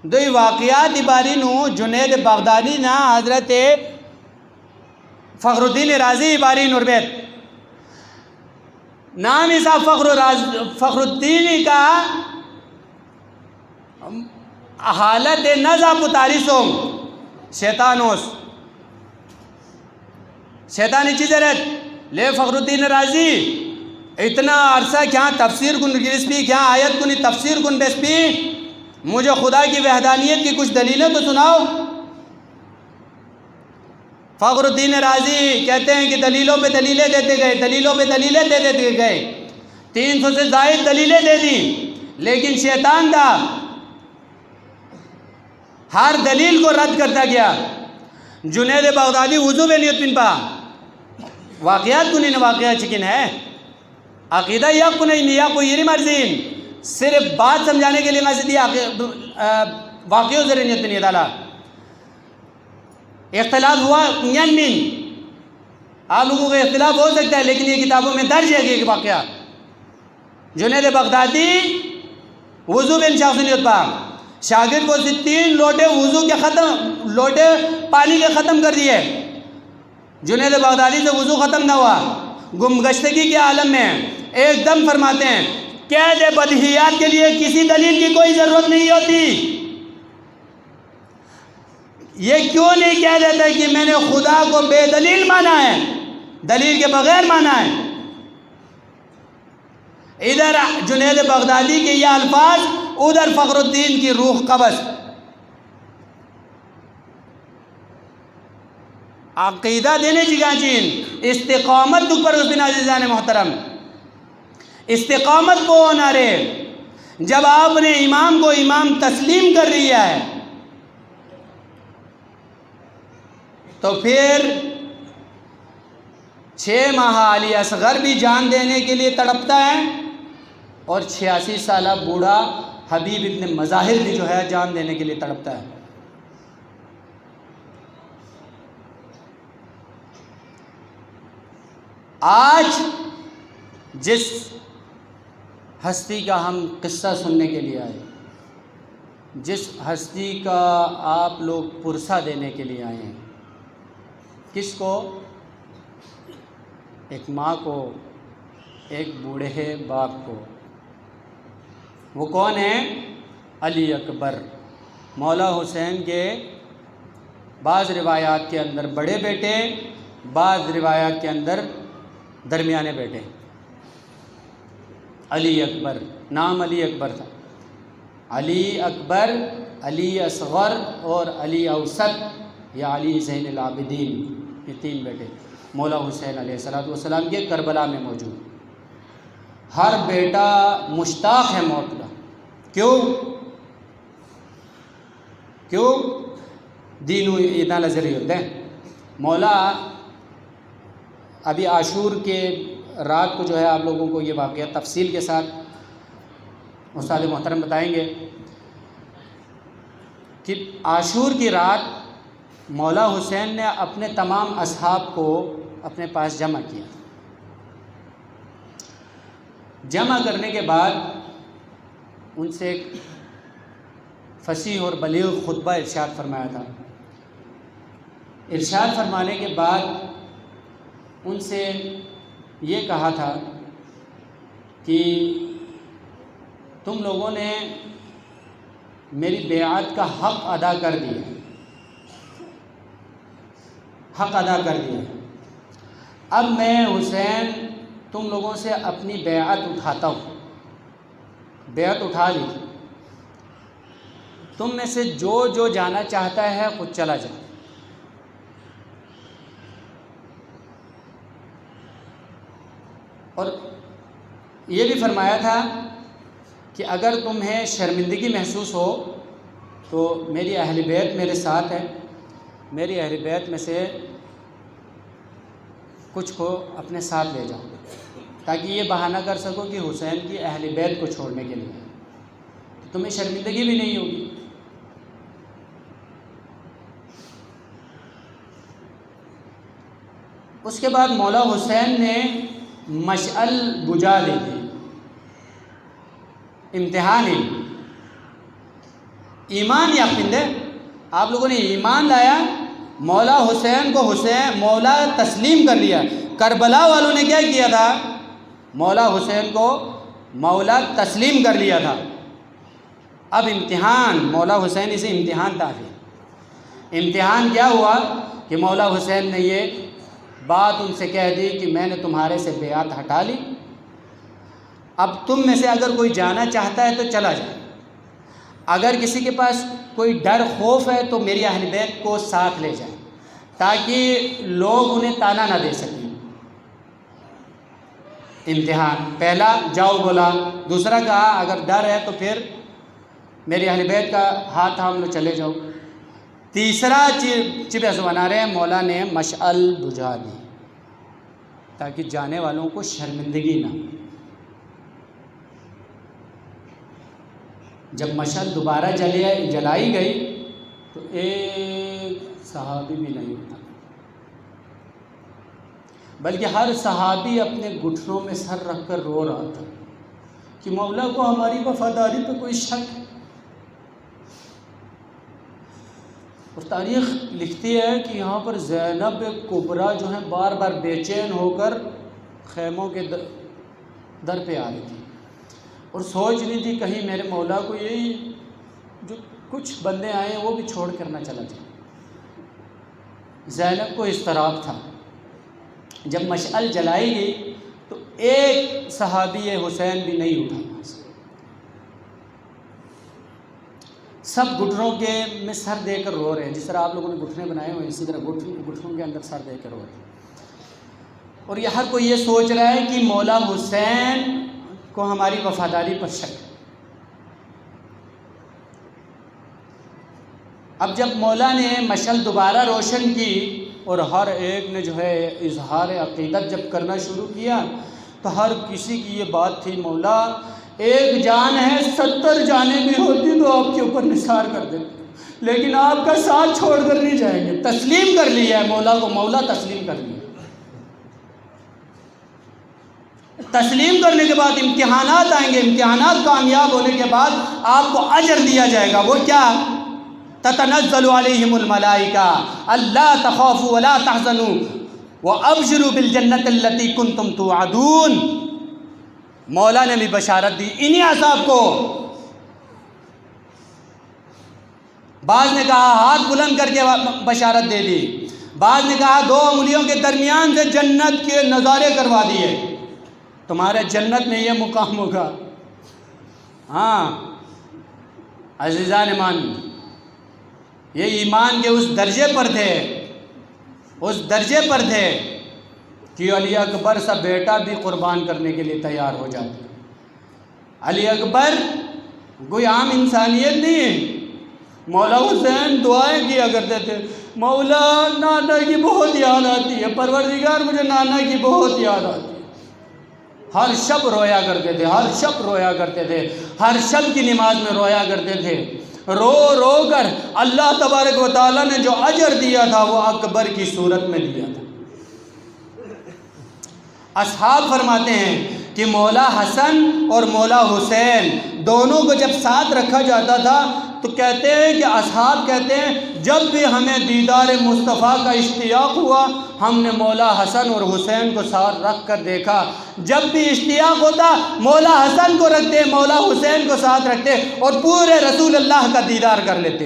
دوی واقعات باری نو جنید بغدادی نا حضرت فخر الدین رازی باری نوربیت نام ایسا فخر الدین کا حالت نزا پتاریسوں شیطانوس شیطانی چیزیں رہت لے فخر الدین رازی اتنا عرصہ کیا تفسیر کن رسپی کیا آیت کنی تفسیر کن رسپی، مجھے خدا کی وحدانیت کی کچھ دلیلیں تو سناؤ۔ فخر الدین رازی کہتے ہیں کہ دلیلوں پہ دلیلیں دیتے گئے، دلیلوں پہ دلیلیں دے دیتے گئے، 300 سے زائد دلیلیں دے دی، لیکن شیطان تھا ہر دلیل کو رد کرتا گیا۔ جنید بغدادی وضو بے نیت پن پا واقعات کو نہیں واقعات چکن ہے، عقیدہ یا کو نہیں یا کو یہ مرزین، صرف بات سمجھانے کے لیے مسجدی واقعوں سے نیت نہیں ڈالا۔ اختلاف ہوا من آپ لوگوں کا اختلاف ہو سکتا ہے، لیکن یہ کتابوں میں درج ہے کہ واقعہ جنید بغدادی وضو بن شاخصنیت پا شاگرد کو 3 لوٹے وضو کے ختم، لوٹے پانی کے ختم کر دیے، جنید بغدادی سے وضو ختم نہ ہوا، گمگشتگی کے عالم میں ایک دم فرماتے ہیں قید بدیہیات کے لیے کسی دلیل کی کوئی ضرورت نہیں ہوتی۔ یہ کیوں نہیں کہہ دیتا کہ میں نے خدا کو بے دلیل مانا ہے، دلیل کے بغیر مانا ہے۔ ادھر جنید بغدادی کے یہ الفاظ، ادھر فخر الدین کی روح قبض۔ عقیدہ دینے جگہ چین استقامت پر اس بن عزیزان محترم، استقامت کو ہونا رہے۔ جب آپ نے امام کو امام تسلیم کر لیا ہے تو پھر 6 ماہ علی اصغر بھی جان دینے کے لیے تڑپتا ہے، اور 86 سالہ بوڑھا حبیب ابن مظاہر بھی جو ہے جان دینے کے لیے تڑپتا ہے۔ آج جس ہستی کا ہم قصہ سننے کے لیے آئے، جس ہستی کا آپ لوگ پرسہ دینے کے لیے آئے ہیں، کس کو؟ ایک ماں کو، ایک بوڑھے باپ کو۔ وہ کون ہیں؟ علی اکبر، مولا حسین کے بعض روایات کے اندر بڑے بیٹے، بعض روایات کے اندر درمیانے بیٹے۔ علی اکبر، نام علی اکبر تھا۔ علی اکبر، علی اصغر اور علی اوسط یا علی زین العابدین، یہ تین بیٹے مولا حسین علیہ السلام کے کربلا میں موجود۔ ہر بیٹا مشتاق ہے موت کا۔ کیوں؟ دینو اتنا نظری ہوتے ہیں۔ مولا ابھی عاشور کے رات کو جو ہے آپ لوگوں کو یہ واقعہ تفصیل کے ساتھ استاد محترم بتائیں گے کہ عاشور کی رات مولا حسین نے اپنے تمام اصحاب کو اپنے پاس جمع کیا۔ جمع کرنے کے بعد ان سے ایک فصیح اور بلیغ خطبہ ارشاد فرمایا تھا۔ ارشاد فرمانے کے بعد ان سے یہ کہا تھا کہ تم لوگوں نے میری بیعت کا حق ادا کر دیا، حق ادا کر دیا۔ اب میں حسین تم لوگوں سے اپنی بیعت اٹھاتا ہوں، بیعت اٹھا لی۔ تم میں سے جو جو جانا چاہتا ہے خود چلا جائے۔ اور یہ بھی فرمایا تھا کہ اگر تمہیں شرمندگی محسوس ہو تو میری اہل بیت میرے ساتھ ہے، میری اہل بیت میں سے کچھ کو اپنے ساتھ لے جاؤ تاکہ یہ بہانہ کر سکو کہ حسین کی اہل بیت کو چھوڑنے کے لیے، تمہیں شرمندگی بھی نہیں ہوگی۔ اس کے بعد مولا حسین نے مشعل بجھا دی تھی، امتحان ہے، ایمان یقین ہے۔ آپ لوگوں نے ایمان لایا، مولا حسین کو مولا تسلیم کر لیا۔ کربلا والوں نے کیا کیا تھا؟ مولا حسین کو مولا تسلیم کر لیا تھا۔ اب امتحان، مولا حسین اسے امتحان تھا۔ امتحان کیا ہوا کہ مولا حسین نے یہ بات ان سے کہہ دی کہ میں نے تمہارے سے بیعت ہٹا لی، اب تم میں سے اگر کوئی جانا چاہتا ہے تو چلا جائے، اگر کسی کے پاس کوئی ڈر خوف ہے تو میری اہل بیت کو ساتھ لے جائیں تاکہ لوگ انہیں تانا نہ دے سکیں۔ امتحان پہلا جاؤ بولا، دوسرا کہا اگر ڈر ہے تو پھر میری اہل بیت کا ہاتھ تھام لو چلے جاؤ، تیسرا چبس بنا رہے ہیں مولا نے مشعل بجھا دی تاکہ جانے والوں کو شرمندگی نہ ہو۔ جب مشعل دوبارہ جلائی گئی تو ایک صحابی بھی نہیں اٹھا، بلکہ ہر صحابی اپنے گھٹنوں میں سر رکھ کر رو رہا تھا کہ مولا کو ہماری وفاداری پہ کوئی شک ہے۔ اور تاریخ لکھتی ہے کہ یہاں پر زینب کبریٰ جو ہیں بار بار بے چین ہو کر خیموں کے در پہ آ رہی تھی اور سوچ رہی تھی کہیں میرے مولا کو یہی جو کچھ بندے آئے ہیں وہ بھی چھوڑ کر نہ چلا جائے۔ زینب کو اضطراب تھا۔ جب مشعل جلائی گئی تو ایک صحابی حسین بھی نہیں اٹھا، سب گھٹنوں کے میں سر دے کر رو رہے ہیں، جس طرح آپ لوگوں نے گھٹنے بنائے ہوئے اسی طرح گھٹنوں کے اندر سر دے کر رو رہے ہیں۔ اور یہ ہر کوئی یہ سوچ رہا ہے کہ مولا حسین کو ہماری وفاداری پر شک ہے۔ اب جب مولا نے مشعل دوبارہ روشن کی اور ہر ایک نے جو ہے اظہار عقیدت جب کرنا شروع کیا تو ہر کسی کی یہ بات تھی مولا ایک جان ہے 70 جانیں بھی ہوتی تو آپ کے اوپر نثار کر دیتے، لیکن آپ کا ساتھ چھوڑ کر نہیں جائیں گے۔ تسلیم کر لیا ہے مولا کو، مولا تسلیم کر لیا۔ تسلیم کرنے کے بعد امتحانات آئیں گے، امتحانات کامیاب ہونے کے بعد آپ کو اجر دیا جائے گا۔ وہ کیا؟ تتنزل علیہم الملائکہ الا تخافوا ولا تحزنوا وابشروا بالجنۃ التی کنتم توعدون۔ مولا نے بھی بشارت دی انہی اصحاب کو۔ بعض نے کہا ہاتھ بلند کر کے بشارت دے دی، بعض نے کہا 2 انگلیوں کے درمیان سے جنت کے نظارے کروا دیے، تمہارے جنت میں یہ مقام ہوگا۔ ہاں عزیزان ایمان، یہ ایمان کے اس درجے پر تھے، اس درجے پر تھے کہ علی اکبر سا بیٹا بھی قربان کرنے کے لیے تیار ہو جاتے۔ علی اکبر کوئی عام انسانیت نہیں ہے۔ مولا حسین دعائیں کیا کرتے تھے، مولا نانا کی بہت یاد آتی ہے، پروردگار مجھے نانا کی بہت یاد آتی ہے۔ ہر شب رویا کرتے تھے، ہر شب رویا کرتے تھے، ہر شب کی نماز میں رویا کرتے تھے، رو رو کر اللہ تبارک و تعالیٰ نے جو اجر دیا تھا وہ اکبر کی صورت میں دیا تھا۔ اصحاب فرماتے ہیں کہ مولا حسن اور مولا حسین دونوں کو جب ساتھ رکھا جاتا تھا تو کہتے ہیں کہ اصحاب کہتے ہیں جب بھی ہمیں دیدار مصطفیٰ کا اشتیاق ہوا ہم نے مولا حسن اور حسین کو ساتھ رکھ کر دیکھا، جب بھی اشتیاق ہوتا مولا حسن کو رکھتے، مولا حسین کو ساتھ رکھتے اور پورے رسول اللہ کا دیدار کر لیتے۔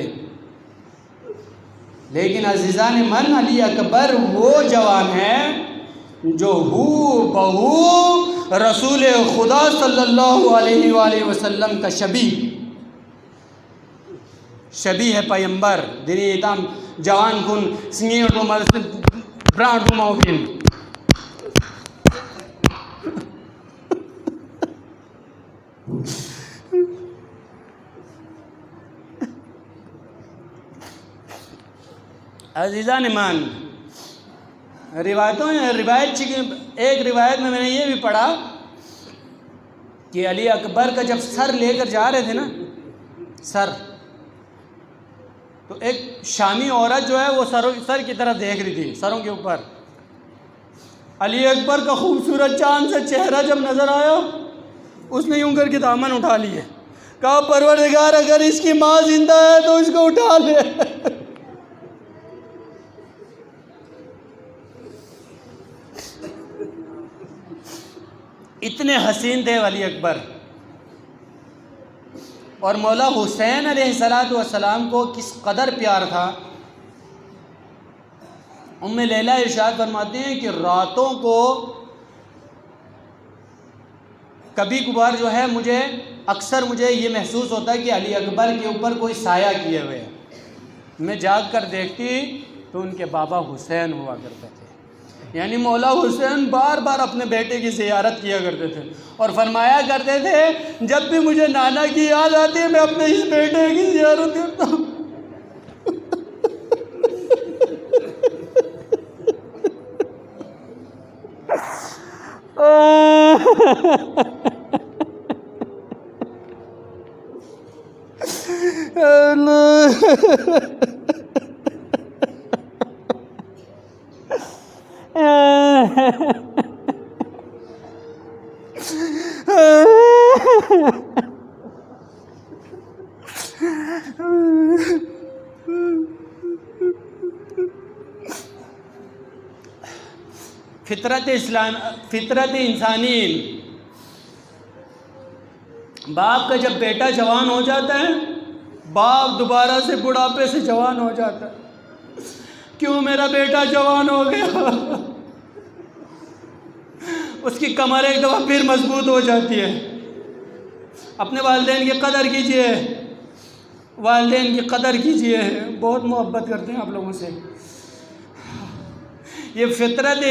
لیکن عزیزان من، علی اکبر وہ جوان ہے جو ہو بہو رسول خدا صلی اللہ علیہ وآلہ وسلم کا شبیہ ہے پیمبر دینی ایتام جوان کن سنگیر کو مرسل برانڈ موکن۔ عزیزان ایمان، ایک روایت میں نے یہ بھی پڑھا کہ علی اکبر کا جب سر لے کر جا رہے تھے نا، سر، تو ایک شامی عورت جو ہے وہ سر کی طرف دیکھ رہی تھی، سروں کے اوپر۔ علی اکبر کا خوبصورت چاند سے چہرہ جب نظر آیا اس نے یوں کر کے دامن اٹھا لیے، کہا پروردگار اگر اس کی ماں زندہ ہے تو اس کو اٹھا لے۔ اتنے حسین تھے علی اکبر۔ اور مولا حسین علیہ السلام کو کس قدر پیار تھا، ام لیلہ ارشاد فرماتے ہیں کہ راتوں کو کبھی کبھار جو ہے اکثر مجھے یہ محسوس ہوتا ہے کہ علی اکبر کے اوپر کوئی سایہ کیے ہوئے ہے، میں جاگ کر دیکھتی تو ان کے بابا حسین ہوا کرتے تھے، یعنی مولا حسین بار بار اپنے بیٹے کی زیارت کیا کرتے تھے اور فرمایا کرتے تھے جب بھی مجھے نانا کی یاد آتی ہے میں اپنے اس بیٹے کی زیارت کرتا ہوں۔ فطرت انسانی، باپ کا جب بیٹا جوان ہو جاتا ہے باپ دوبارہ سے بڑھاپے سے جوان ہو جاتا ہے، کیوں میرا بیٹا جوان ہو گیا، اس کی کمر ایک دفعہ پھر مضبوط ہو جاتی ہے۔ اپنے والدین کی قدر کیجئے، والدین کی قدر کیجئے، بہت محبت کرتے ہیں آپ لوگوں سے۔ یہ فطرت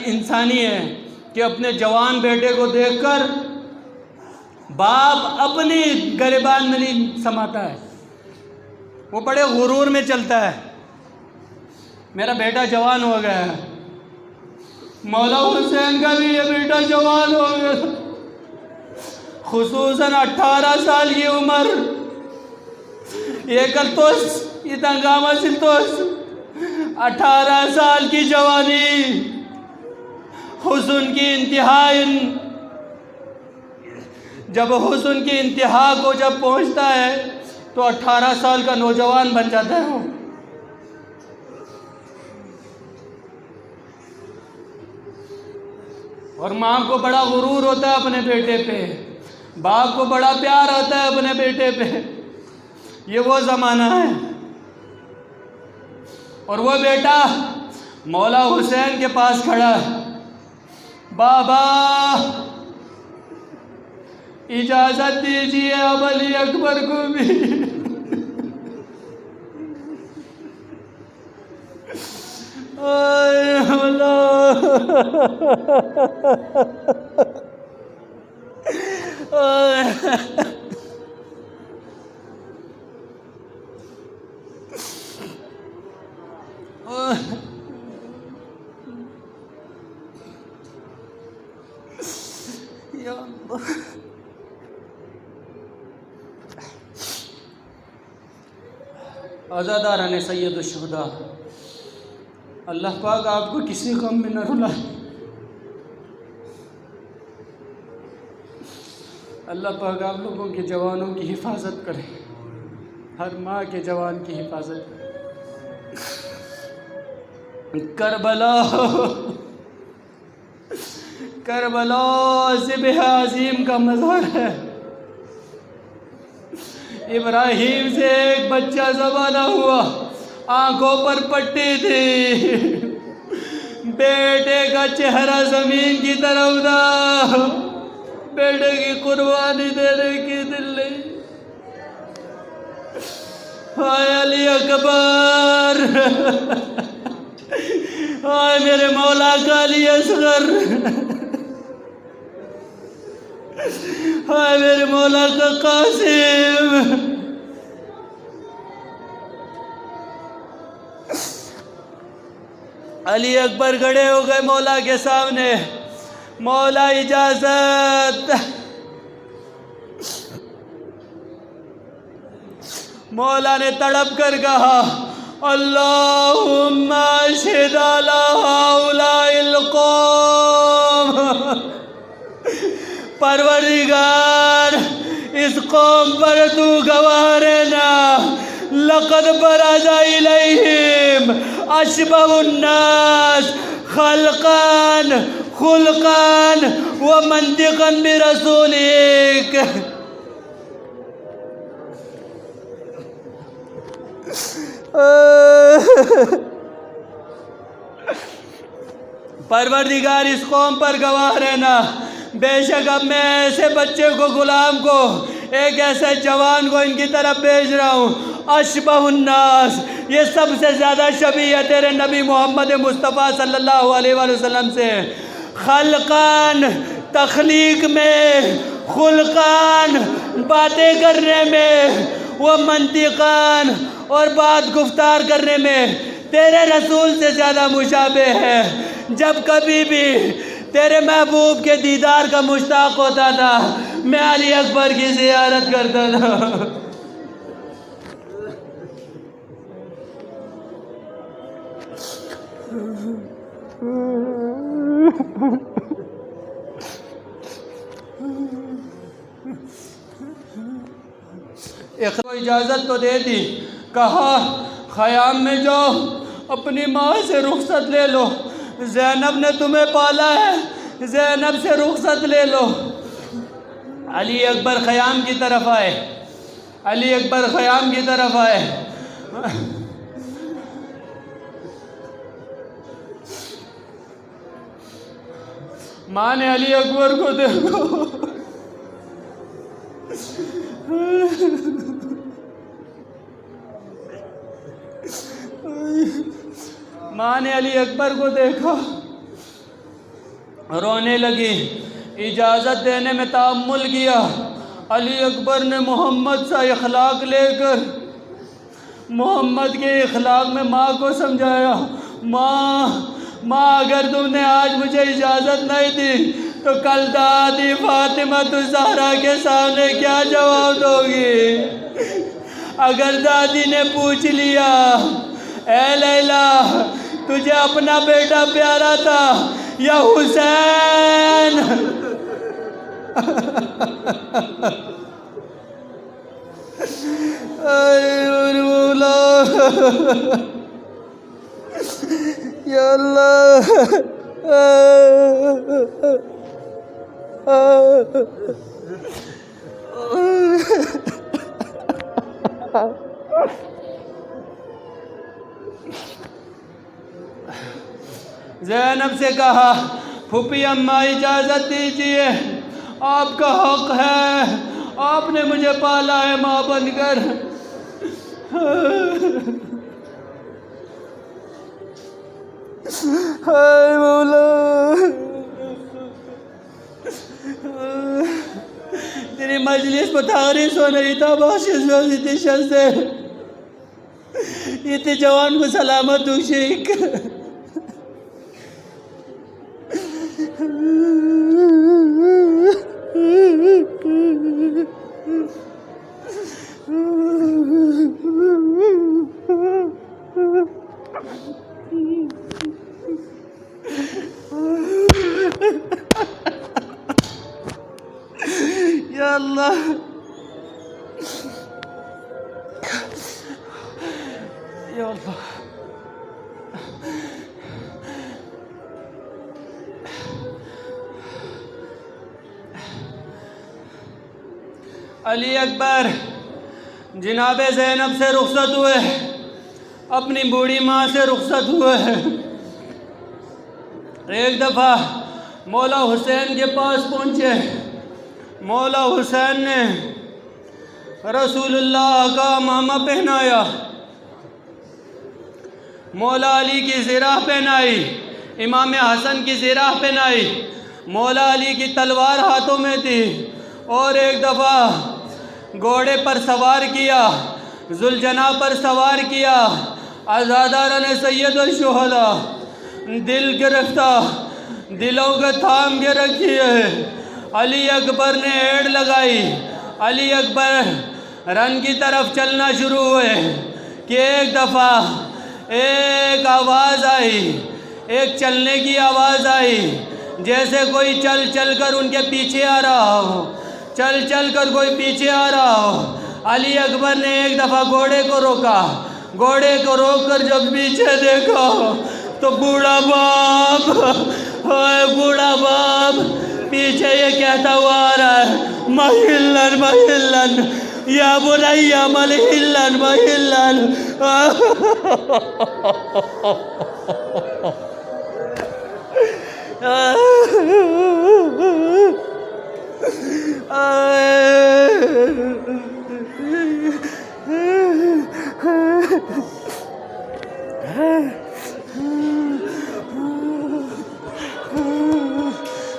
انسانی ہے کہ اپنے جوان بیٹے کو دیکھ کر باپ اپنی گریبان میں نہیں سماتا ہے، وہ بڑے غرور میں چلتا ہے، میرا بیٹا جوان ہو گیا ہے۔ مولا حسین کا بھی یہ بیٹا جوان ہو گیا، خصوصاً 18 سال کی عمر، یہ کرتوس یہ تنگامہ سلتوس، 18 سال کی جوانی، حسن کی انتہائی، جب حسن کی انتہا کو جب پہنچتا ہے تو 18 سال کا نوجوان بن جاتا ہے وہ. اور ماں کو بڑا غرور ہوتا ہے اپنے بیٹے پہ، باپ کو بڑا پیار ہوتا ہے اپنے بیٹے پہ. یہ وہ زمانہ ہے. اور وہ بیٹا مولا حسین کے پاس کھڑا ہے. بابا اجازت دیجیے اب علی اکبر کو بھی. یا اللہ. عزاداران سید الشہداء، اللہ پاک آپ کو کسی غم میں نہ رلائے. اللہ پاک آپ لوگوں کے جوانوں کی حفاظت کرے، ہر ماں کے جوان کی حفاظت کرے. کربلا ذبح عظیم کا مزار ہے. ابراہیم سے ایک بچہ ذبح نہ ہوا، آنکھوں پر پٹی تھی، بیٹے کا چہرہ زمین کی طرف تھا، بیٹے کی قربانی دینے کی دل نہیں. ہائے علی اکبر، ہائے میرے مولا کا علی اصغر، ہائے میرے مولا کا قاسم. علی اکبر کھڑے ہو گئے مولا کے سامنے. مولا اجازت. مولا نے تڑپ کر کہا اللہم اشہد علی ہؤلاء القوم. پروردگار اس قوم پر تو گواہ رہنا. لقد برز الیہم اشبہ الناس خلقا خلقا ومنطقا برسولک. پروردگار اس قوم پر گواہ رہنا، بے شک اب میں ایسے بچے کو، غلام کو، ایک ایسے جوان کو ان کی طرف بھیج رہا ہوں. اشبہ الناس، یہ سب سے زیادہ شبیہ ہے تیرے نبی محمد مصطفیٰ صلی اللہ علیہ وآلہ وسلم سے. خلقان، تخلیق میں، خلقان، باتیں کرنے میں، وہ منطقان، اور بات گفتار کرنے میں تیرے رسول سے زیادہ مشابہ ہے. جب کبھی بھی تیرے محبوب کے دیدار کا مشتاق ہوتا تھا میں علی اکبر کی زیارت کرتا تھا. اجازت تو دے دی، کہا خیام میں جاؤ، اپنی ماں سے رخصت لے لو، زینب نے تمہیں پالا ہے، زینب سے رخصت لے لو. علی اکبر خیام کی طرف آئے. علی اکبر خیام کی طرف آئے. ماں نے علی اکبر کو دیکھو، ماں نے علی اکبر کو دیکھا، رونے لگی. اجازت دینے میں تأمل کیا. علی اکبر نے محمد سا اخلاق لے کر محمد کے اخلاق میں ماں کو سمجھایا. ماں اگر تم نے آج مجھے اجازت نہیں دی تو کل دادی فاطمہ الزہرا کے سامنے کیا جواب دو گی؟ اگر دادی نے پوچھ لیا اے لیلا تجھے اپنا بیٹا پیارا تھا یا حسین، اے مولا یا اللہ زینب سے کہا پھوپھی اماں اجازت دیجیے، آپ کا حق ہے، آپ نے مجھے پالا ہے ماں بن کر۔ اے مولا تیری مجلس متعارف ہو نہیں تھا، بخشش ہو سی سے یہ جوان کو سلامت ہو شیخ۔ یا اللہ یا اللہ علی اکبر جناب زینب سے رخصت ہوئے، اپنی بوڑھی ماں سے رخصت ہوئے۔ ایک دفعہ مولا حسین کے پاس پہنچے، مولا حسین نے رسول اللہ کا عمامہ پہنایا، مولا علی کی زرہ پہنائی، امام حسن کی زرہ پہنائی، مولا علی کی تلوار ہاتھوں میں تھی، اور ایک دفعہ گھوڑے پر سوار کیا، ذوالجناح پر سوار کیا، عزاداران سید الشہداء، دل گرفتہ، دلوں کو تھام کے رکھی ہے۔ علی اکبر نے ایڑ لگائی، علی اکبر رن کی طرف چلنا شروع ہوئے کہ ایک دفعہ ایک آواز آئی، ایک چلنے کی آواز آئی، جیسے کوئی چل چل کر ان کے پیچھے آ رہا ہو، چل چل کر کوئی پیچھے آ رہا ہو۔ علی اکبر نے ایک دفعہ گھوڑے کو روکا، گھوڑے کو روک کر جب پیچھے دیکھا تو بوڑھا باپ، بوڑھا باپ پیچھے یہ کہتا ہوا آ رہا ہے، مہلن مہلن یا بنی ملہلن مہلن۔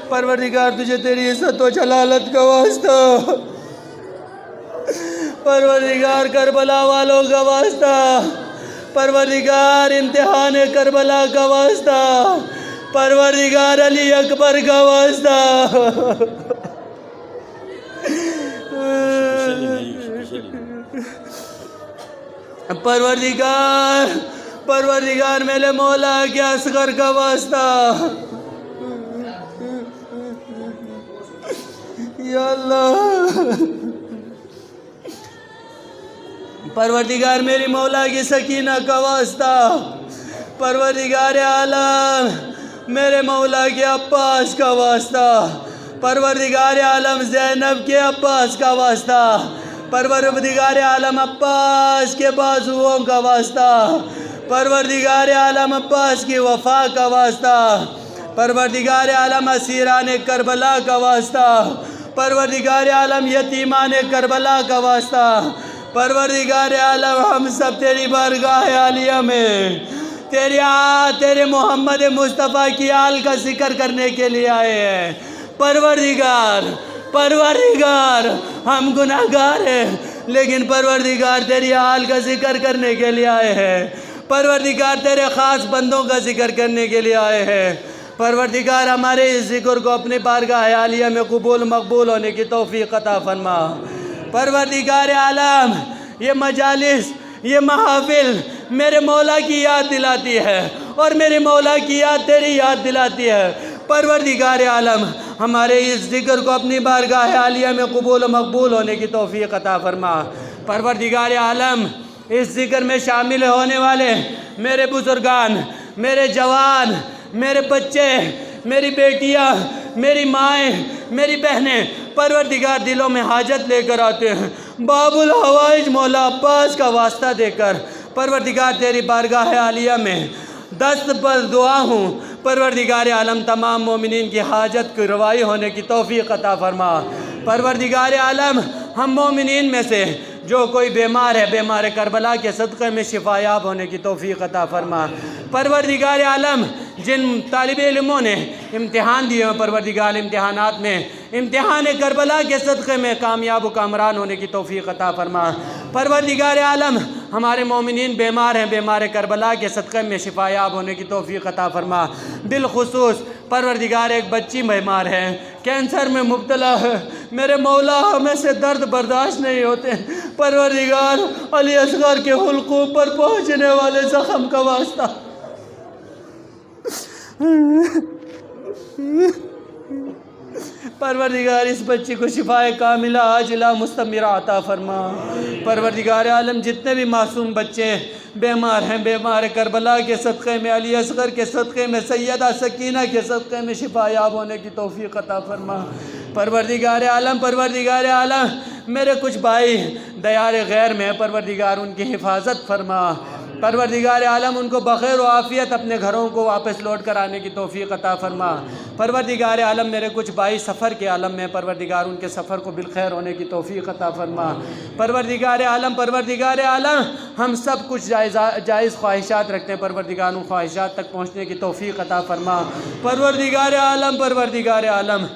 پروردگار تجھے تیری عزت و جلالت کا واسطہ، پروردگار کربلا والوں کا واسطہ، پروردگار امتحان کربلا کا واسطہ، پروردگار علی اکبر کا واسطہ، پروردگار میرے مولا کے اصغر کا واسطہ، یا اللہ پروردگار میری مولا کی سکینہ کا واسطہ، پروردگار عالم میرے مولا کے عباس کا واسطہ، پروردگار عالم زینب کے عباس کا واسطہ، پروردگار عالم عباس کے بازوؤں کا واسطہ، پروردگار عالم عباس کی وفا کا واسطہ، پروردگار عالم اسیران کربلا کا واسطہ، پروردگار عالم یتیمان کربلا کا واسطہ، پروردگار عالم ہم سب تیری بارگاہ عالیہ میں تیرے محمد مصطفیٰ کی آل کا ذکر کرنے کے لیے آئے ہیں۔ پروردگار ہم گناہگار ہیں، لیکن پروردگار تیری آل کا ذکر کرنے کے لیے آئے ہیں، پروردگار تیرے خاص بندوں کا ذکر کرنے کے لیے آئے ہیں۔ پروردگار ہمارے اس ذکر کو اپنے بارگاہ عالیہ میں قبول مقبول ہونے کی توفیق عطا فرما۔ پروردگار عالم یہ مجالس، یہ محافل میرے مولا کی یاد دلاتی ہے، اور میرے مولا کی یاد تیری یاد دلاتی ہے۔ پروردگار عالم ہمارے اس ذکر کو اپنی بارگاہ عالیہ میں قبول و مقبول ہونے کی توفیق عطا فرما۔ پروردگار عالم، اس ذکر میں شامل ہونے والے میرے بزرگان، میرے جوان، میرے بچے، میری بیٹیاں، میری مائیں، میری بہنیں، پروردگار دلوں میں حاجت لے کر آتے ہیں، باب الحوائج مولا عباس کا واسطہ دے کر پروردگار تیری بارگاہ عالیہ میں دست پر دعا ہوں۔ پروردگار عالم، تمام مومنین کی حاجت کی روائی ہونے کی توفیق عطا فرما۔ پروردگار عالم، ہم مومنین میں سے جو کوئی بیمار ہے، بیمار کربلا کے صدقے میں شفا یاب ہونے کی توفیق عطا فرما۔ پروردگار عالم، جن طالب علموں نے امتحان دیے ہیں، پروردگار امتحانات میں امتحان کربلا کے صدقے میں کامیاب و کامران ہونے کی توفیق عطا فرما۔ پروردگار عالم، ہمارے مومنین بیمار ہیں، بیمار کربلا کے صدقے میں شفا یاب ہونے کی توفیق عطا فرما۔ بالخصوص پروردگار ایک بچی بیمار ہے، کینسر میں مبتلا ہے، میرے مولا ہمیں سے درد برداشت نہیں ہوتے، پروردگار علی اصغر کے حلقوم پر پہنچنے والے زخم کا واسطہ پروردگار اس بچی کو شفائے کاملہ عاجلہ مستمرہ عطا فرما۔ پروردگار عالم، جتنے بھی معصوم بچے بیمار ہیں، بیمار کربلا کے صدقے میں، علی اصغر کے صدقے میں، سیدہ سکینہ کے صدقے میں شفا یاب ہونے کی توفیق عطا فرما۔ پروردگار عالم، میرے کچھ بھائی دیار غیر میں، پروردگار ان کی حفاظت فرما۔ پروردگار عالم، ان کو بخیر و عافیت اپنے گھروں کو واپس لوٹ کر آنے کی توفیق عطا فرما۔ پروردگار عالم، میرے کچھ بھائی سفر کے عالم میں، پروردگار ان کے سفر کو بالخیر ہونے کی توفیق عطا فرما۔ پروردگار عالم، ہم سب کچھ جائز خواہشات رکھتے ہیں، پروردگار ان خواہشات تک پہنچنے کی توفیق عطا فرما۔ پروردگار عالم،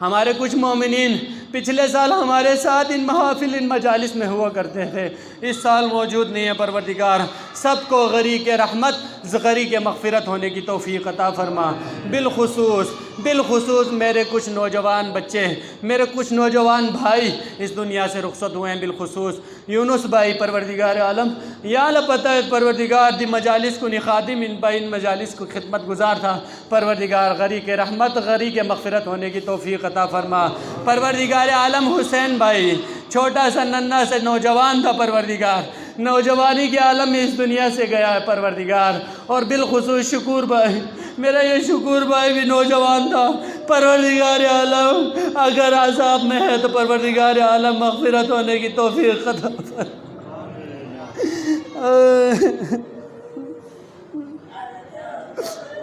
ہمارے کچھ مومنین پچھلے سال ہمارے ساتھ ان محافل، ان مجالس میں ہوا کرتے تھے، اس سال موجود نہیں ہے، پروردگار سب کو غریق رحمت، غریق مغفرت ہونے کی توفیق عطا فرما۔ بالخصوص میرے کچھ نوجوان بچے، میرے کچھ نوجوان بھائی اس دنیا سے رخصت ہوئے ہیں، بالخصوص یونس بھائی۔ پروردگار عالم، یا اللہ پتہ ہے پروردگار دی مجالس کو خادم ان بھائی، ان مجالس کو خدمت گزار تھا، پروردگار غریق رحمت، غریق مغفرت ہونے کی توفیق عطا فرما۔ پروردگار عالم، حسین بھائی چھوٹا سا ننھا سے نوجوان تھا، پروردگار نوجوانی کے عالم میں اس دنیا سے گیا ہے، پروردگار۔ اور بالخصوص شکور بھائی، میرا یہ شکور بھائی بھی نوجوان تھا، پروردگار عالم اگر عذاب میں ہے تو پروردگار عالم مغفرت ہونے کی توفیق عطا فرما۔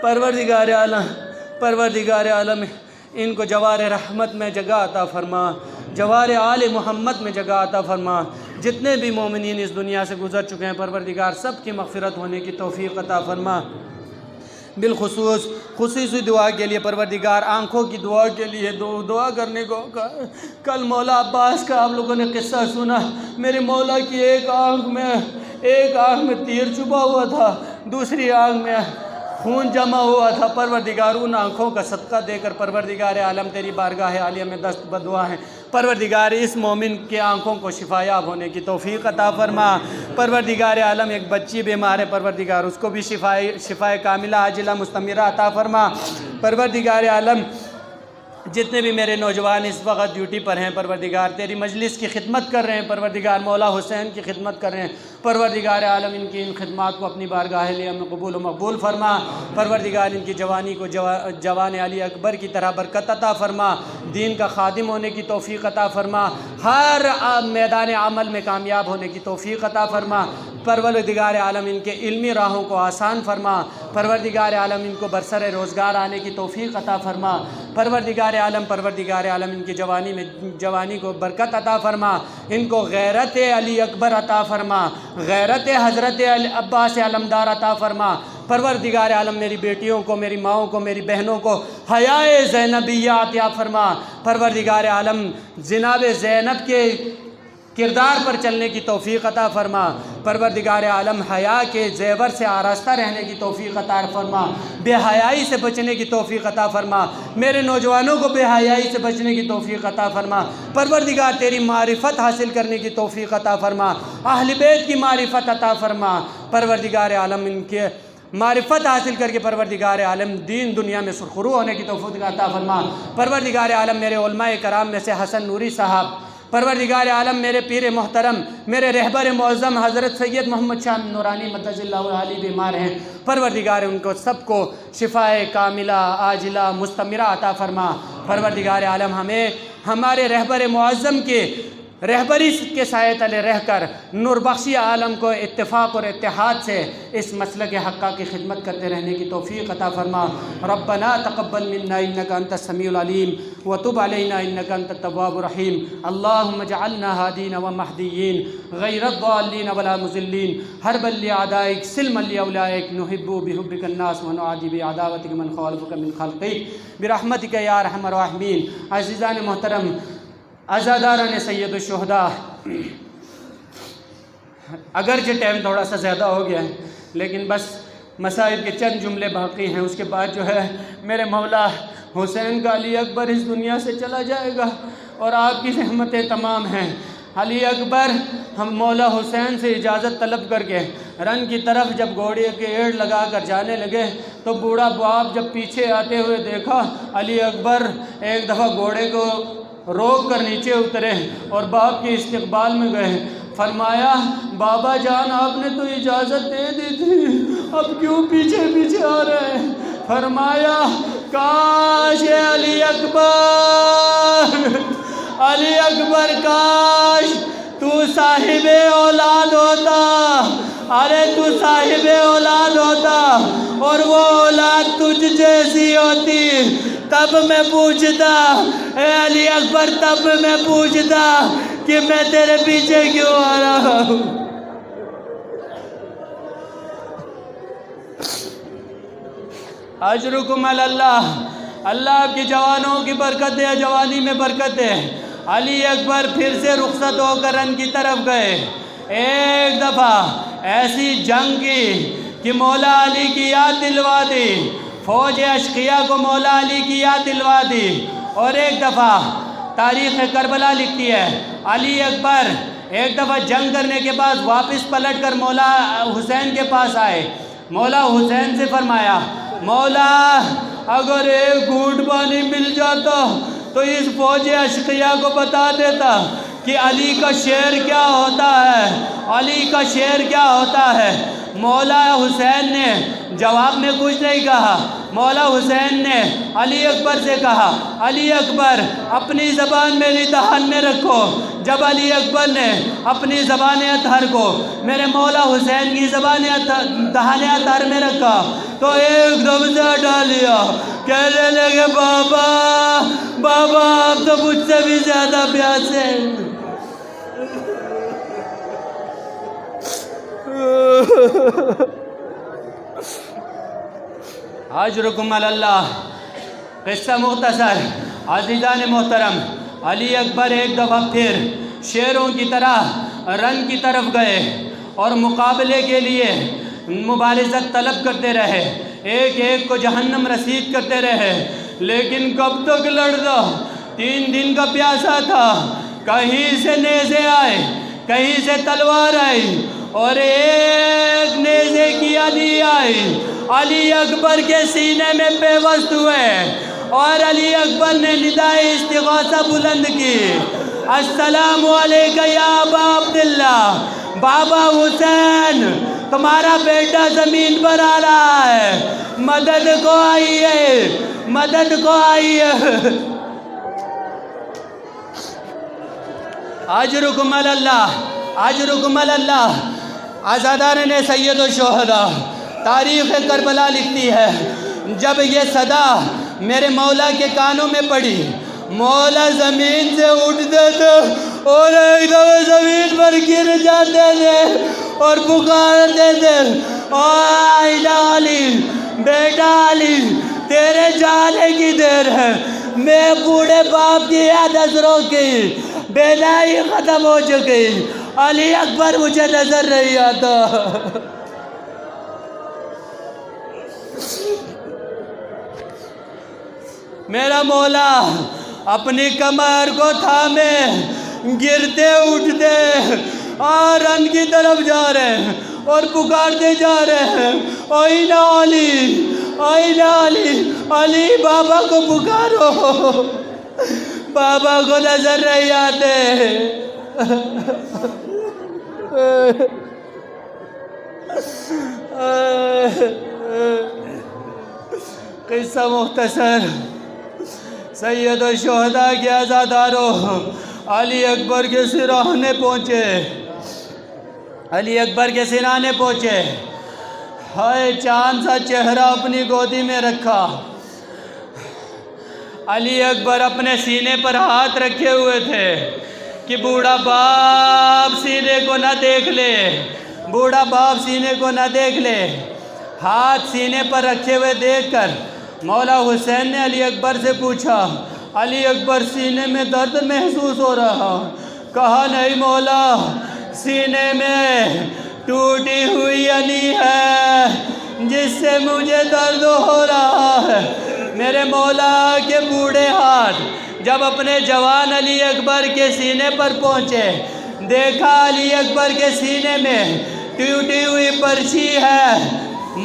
پروردگار عالم ان کو جوار رحمت میں جگہ عطا فرما، جوار آل محمد میں جگہ عطا فرما۔ جتنے بھی مومنین اس دنیا سے گزر چکے ہیں، پروردگار سب کی مغفرت ہونے کی توفیق عطا فرما۔ بالخصوص خصوصی دعا کے لیے، پروردگار آنکھوں کی دعا کے لیے دعا کرنے کو کل مولا عباس کا آپ لوگوں نے قصہ سنا، میرے مولا کی ایک آنکھ میں تیر چھپا ہوا تھا، دوسری آنکھ میں خون جمع ہوا تھا، پروردگار ان آنکھوں کا صدقہ دے کر پروردگار عالم تیری بارگاہ عالیہ میں دست بدعا ہیں، پروردگار اس مومن کے آنکھوں کو شفا یاب ہونے کی توفیق عطا فرما۔ پروردگار عالم، ایک بچی بیمار ہے، پروردگار اس کو بھی شفائے کاملہ عاجلہ مستمرہ عطا فرما۔ پروردگار عالم، جتنے بھی میرے نوجوان اس وقت ڈیوٹی پر ہیں، پروردگار تیری مجلس کی خدمت کر رہے ہیں، پروردگار مولا حسین کی خدمت کر رہے ہیں، پروردگار عالم ان کی ان خدمات کو اپنی بارگاہ عالیہ میں قبول و مقبول فرما۔ پروردگار ان کی جوانی کو جوان علی اکبر کی طرح برکت عطا فرما، دین کا خادم ہونے کی توفیق عطا فرما، ہر میدان عمل میں کامیاب ہونے کی توفیق عطا فرما۔ پروردگار عالم ان کے علمی راہوں کو آسان فرما، پروردگار عالم ان کو برسر روزگار آنے کی توفیق عطا فرما۔ پروردگار عالم ان کی جوانی کو برکت عطا فرما، ان کو غیرت علی اکبر عطا فرما، غیرت حضرت عباس علمدار عطا فرما۔ پروردگار عالم، میری بیٹیوں کو، میری ماؤں کو، میری بہنوں کو حیائے زینبیہ عطا فرما۔ پروردگار عالم، جناب زینب کے کردار پر چلنے کی توفیق عطا فرما۔ پروردگار عالم، حیا کے زیور سے آراستہ رہنے کی توفیق عطا فرما، بے حیائی سے بچنے کی توفیق عطا فرما، میرے نوجوانوں کو بے حیائی سے بچنے کی توفیق عطا فرما۔ پروردگار تیری معرفت حاصل کرنے کی توفیق عطا فرما، اہل بیت کی معرفت عطا فرما۔ پروردگار عالم، ان کے معرفت حاصل کر کے پروردگار عالم دین دنیا میں سرخرو ہونے کی توفیق عطا فرما۔ پروردگار عالم میرے علماء کرام میں سے حسن نوری صاحب، پروردگار عالم میرے پیر محترم، میرے رہبر معظم حضرت سید محمد شاہ نورانی مدد اللہ علی بیمار ہیں، پروردگار ان کو سب کو شفائے کاملہ عاجلہ مستمرہ عطا فرما۔ پروردگار عالم ہمیں ہمارے رہبر معظم کے رہبری کے سائے تلے رہ کر نور بخشی عالم کو اتفاق اور اتحاد سے اس مسلک حقہ کی خدمت کرتے رہنے کی توفیق عطا فرما۔ ربنا تقبل منا انک انت السمیع العلیم وتب علینا انک انت التواب الرحیم۔ اللہم اجعلنا ہادین ومہدیین غیر الضالین ولا مضلین حربا لأعدائک سلما لأولئک نحب بحبک الناس ونعادی بعداوتک من خالفک من خلقک برحمتک یا ارحم الراحمین۔ عزیزان محترم، عزاداران سید الشہداء، اگرچہ ٹائم تھوڑا سا زیادہ ہو گیا ہے لیکن بس مصائب کے چند جملے باقی ہیں، اس کے بعد جو ہے میرے مولا حسین کا علی اکبر اس دنیا سے چلا جائے گا اور آپ کی رحمتیں تمام ہیں۔ علی اکبر ہم مولا حسین سے اجازت طلب کر کے رن کی طرف جب گھوڑے کے ایڑ لگا کر جانے لگے تو بوڑھا باپ جب پیچھے آتے ہوئے دیکھا، علی اکبر ایک دفعہ گھوڑے کو روک کر نیچے اترے اور باپ کے استقبال میں گئے۔ فرمایا، بابا جان آپ نے تو اجازت دے دی تھی، اب کیوں پیچھے پیچھے آ رہے ہیں؟ فرمایا، کاش علی اکبر کاش تو صاحب اولاد ہوتا، ارے تو صاحب اولاد ہوتا اور وہ اولاد تجھ جیسی ہوتی، تب میں پوچھتا، اے علی اکبر تب میں پوچھتا کہ میں تیرے پیچھے کیوں آ رہا ہوں۔ اجرکم علی اللہ، اللہ آپ کی جوانوں کی برکت ہے، جوانی میں برکت ہے۔ علی اکبر پھر سے رخصت ہو کر رن کی طرف گئے۔ ایک دفعہ ایسی جنگ کی کہ مولا علی کی یاد دلوا دی، فوج اشقیاء کو مولا علی کی یاد دلوا دی۔ اور ایک دفعہ تاریخ کربلا لکھتی ہے، علی اکبر ایک دفعہ جنگ کرنے کے بعد واپس پلٹ کر مولا حسین کے پاس آئے۔ مولا حسین سے فرمایا، مولا اگر ایک گھونٹ پانی مل جاتا تو اس فوج اشقیاء کو بتا دیتا کہ علی کا شعر کیا ہوتا ہے، علی کا شعر کیا ہوتا ہے۔ مولا حسین نے جواب میں کچھ نہیں کہا۔ مولا حسین نے علی اکبر سے کہا، علی اکبر اپنی زبان میری دہان میں رکھو۔ جب علی اکبر نے اپنی زبان اطہر کو میرے مولا حسین کی زبان دہان اطہر میں رکھا تو ایک دم سے ہٹا لیا، کہنے لگے، بابا بابا آپ تو مجھ سے بھی زیادہ پیاسے ہیں۔ اجرکم علی اللہ۔ قصہ مختصر، عزیزان محترم، علی اکبر ایک دفعہ پھر شیروں کی طرح رن کی طرف گئے اور مقابلے کے لیے مبارزت طلب کرتے رہے، ایک ایک کو جہنم رسید کرتے رہے، لیکن کب تک لڑتا؟ 3 دن کا پیاسا تھا، کہیں سے نیزے آئے، کہیں سے تلوار آئی اور ایک نیزے کی علی آئی، علی اکبر کے سینے میں پیوست ہوئے اور علی اکبر نے ندائے استغاثہ بلند کی، السلام علیکہ یا ابا عبداللہ، بابا حسین تمہارا بیٹا زمین پر آ رہا ہے، مدد کو آئیے، مدد کو آئیے۔ اجرکم علی اللہ، اجرکم علی اللہ۔ عزاداران سید الشہداء، تاریخ کربلا لکھتی ہے، جب یہ صدا میرے مولا کے کانوں میں پڑی، مولا زمین سے اٹھتے تھے اور ایک دفعہ زمین پر گر جاتے تھے اور پکارتے تھے، علی، بیٹا علی، تیرے جانے کی دیر ہے، میں بوڑھے باپ کی عادت روکی، بیدائی ختم ہو چکی، علی اکبر مجھے نظر نہیں آتا۔ میرا مولا اپنی کمر کو تھامے گرتے اٹھتے اور رن کی طرف جا رہے ہیں اور پکارتے جا رہے ہیں آئینہ علی، آئینہ علی، علی بابا کو پکارو، بابا کو نظر نہیں آتے۔ قصہ مختصر، سید الشہداء کے عزاداروں علی اکبر کے سرانے پہنچے، علی اکبر کے سرانے پہنچے، ہائے چاند سا چہرہ اپنی گودی میں رکھا، علی اکبر اپنے سینے پر ہاتھ رکھے ہوئے تھے کہ بوڑھا باپ سینے کو نہ دیکھ لے، بوڑھا باپ سینے کو نہ دیکھ لے۔ ہاتھ سینے پر رکھے ہوئے دیکھ کر مولا حسین نے علی اکبر سے پوچھا، علی اکبر سینے میں درد محسوس ہو رہا؟ کہا نہیں مولا، سینے میں ٹوٹی ہوئی علی ہے جس سے مجھے درد ہو رہا ہے۔ میرے مولا کے بوڑھے ہاتھ جب اپنے جوان علی اکبر کے سینے پر پہنچے، دیکھا علی اکبر کے سینے میں ٹوٹی ہوئی برچھی ہے۔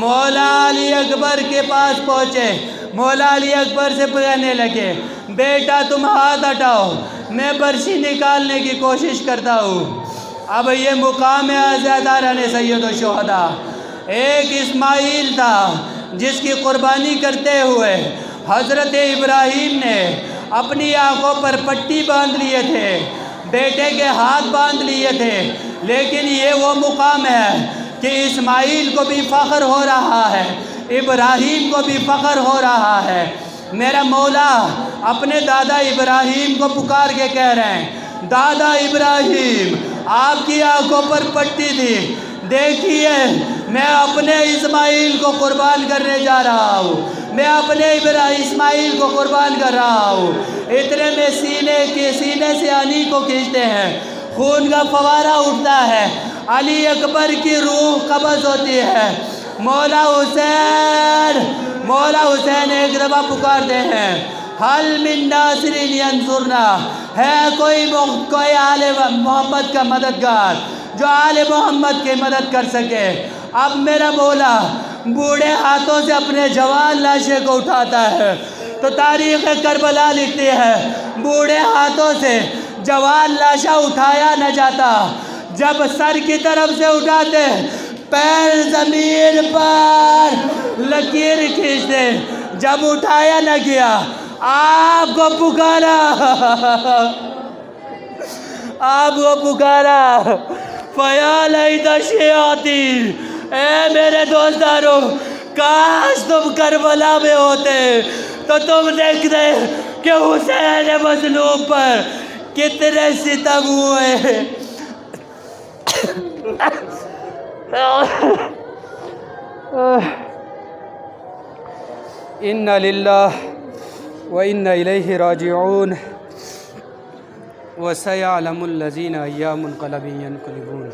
مولا علی اکبر کے پاس پہنچے، مولا علی اکبر سے کہنے لگے، بیٹا تم ہاتھ ہٹاؤ، میں برچھی نکالنے کی کوشش کرتا ہوں۔ اب یہ مقام ہے عزاداران سید الشہداء۔ ایک اسماعیل تھا جس کی قربانی کرتے ہوئے حضرت ابراہیم نے اپنی آنکھوں پر پٹی باندھ لیے تھے، بیٹے کے ہاتھ باندھ لیے تھے، لیکن یہ وہ مقام ہے کہ اسماعیل کو بھی فخر ہو رہا ہے، ابراہیم کو بھی فخر ہو رہا ہے۔ میرا مولا اپنے دادا ابراہیم کو پکار کے کہہ رہے ہیں، دادا ابراہیم آپ کی آنکھوں پر پٹی تھی، دیکھیے میں اپنے اسماعیل کو قربان کرنے جا رہا ہوں، میں اپنے اسماعیل کو قربان کر رہا ہوں۔ اتنے میں سینے سے علی کو کھینچتے ہیں، خون کا فوارہ اٹھتا ہے، علی اکبر کی روح قبض ہوتی ہے۔ مولا حسین ایک دفعہ پکارتے ہیں، حل من ناصر ینصرنا، ہے کوئی آل محمد کا مددگار جو آل محمد کی مدد کر سکے۔ اب میرا مولا بوڑھے ہاتھوں سے اپنے جوان لاشے کو اٹھاتا ہے تو تاریخ کربلا لکھتی ہے، بوڑھے ہاتھوں سے جوان لاشا اٹھایا نہ جاتا، جب سر کی طرف سے اٹھاتے پیر زمین پر لکیر کھینچتے، جب اٹھایا نہ گیا آپ کو پکارا، آپ کو پکارا، فیا لیت شیعتی، اے میرے دوستارو کاش تم کربلا میں ہوتے تو تم دیکھتے کہ حسین مظلوم پر کتنے ستم ہوئے۔ انا للہ وانا الیہ راجعون وسیعلم الذین ایام منقلب ینقلبون۔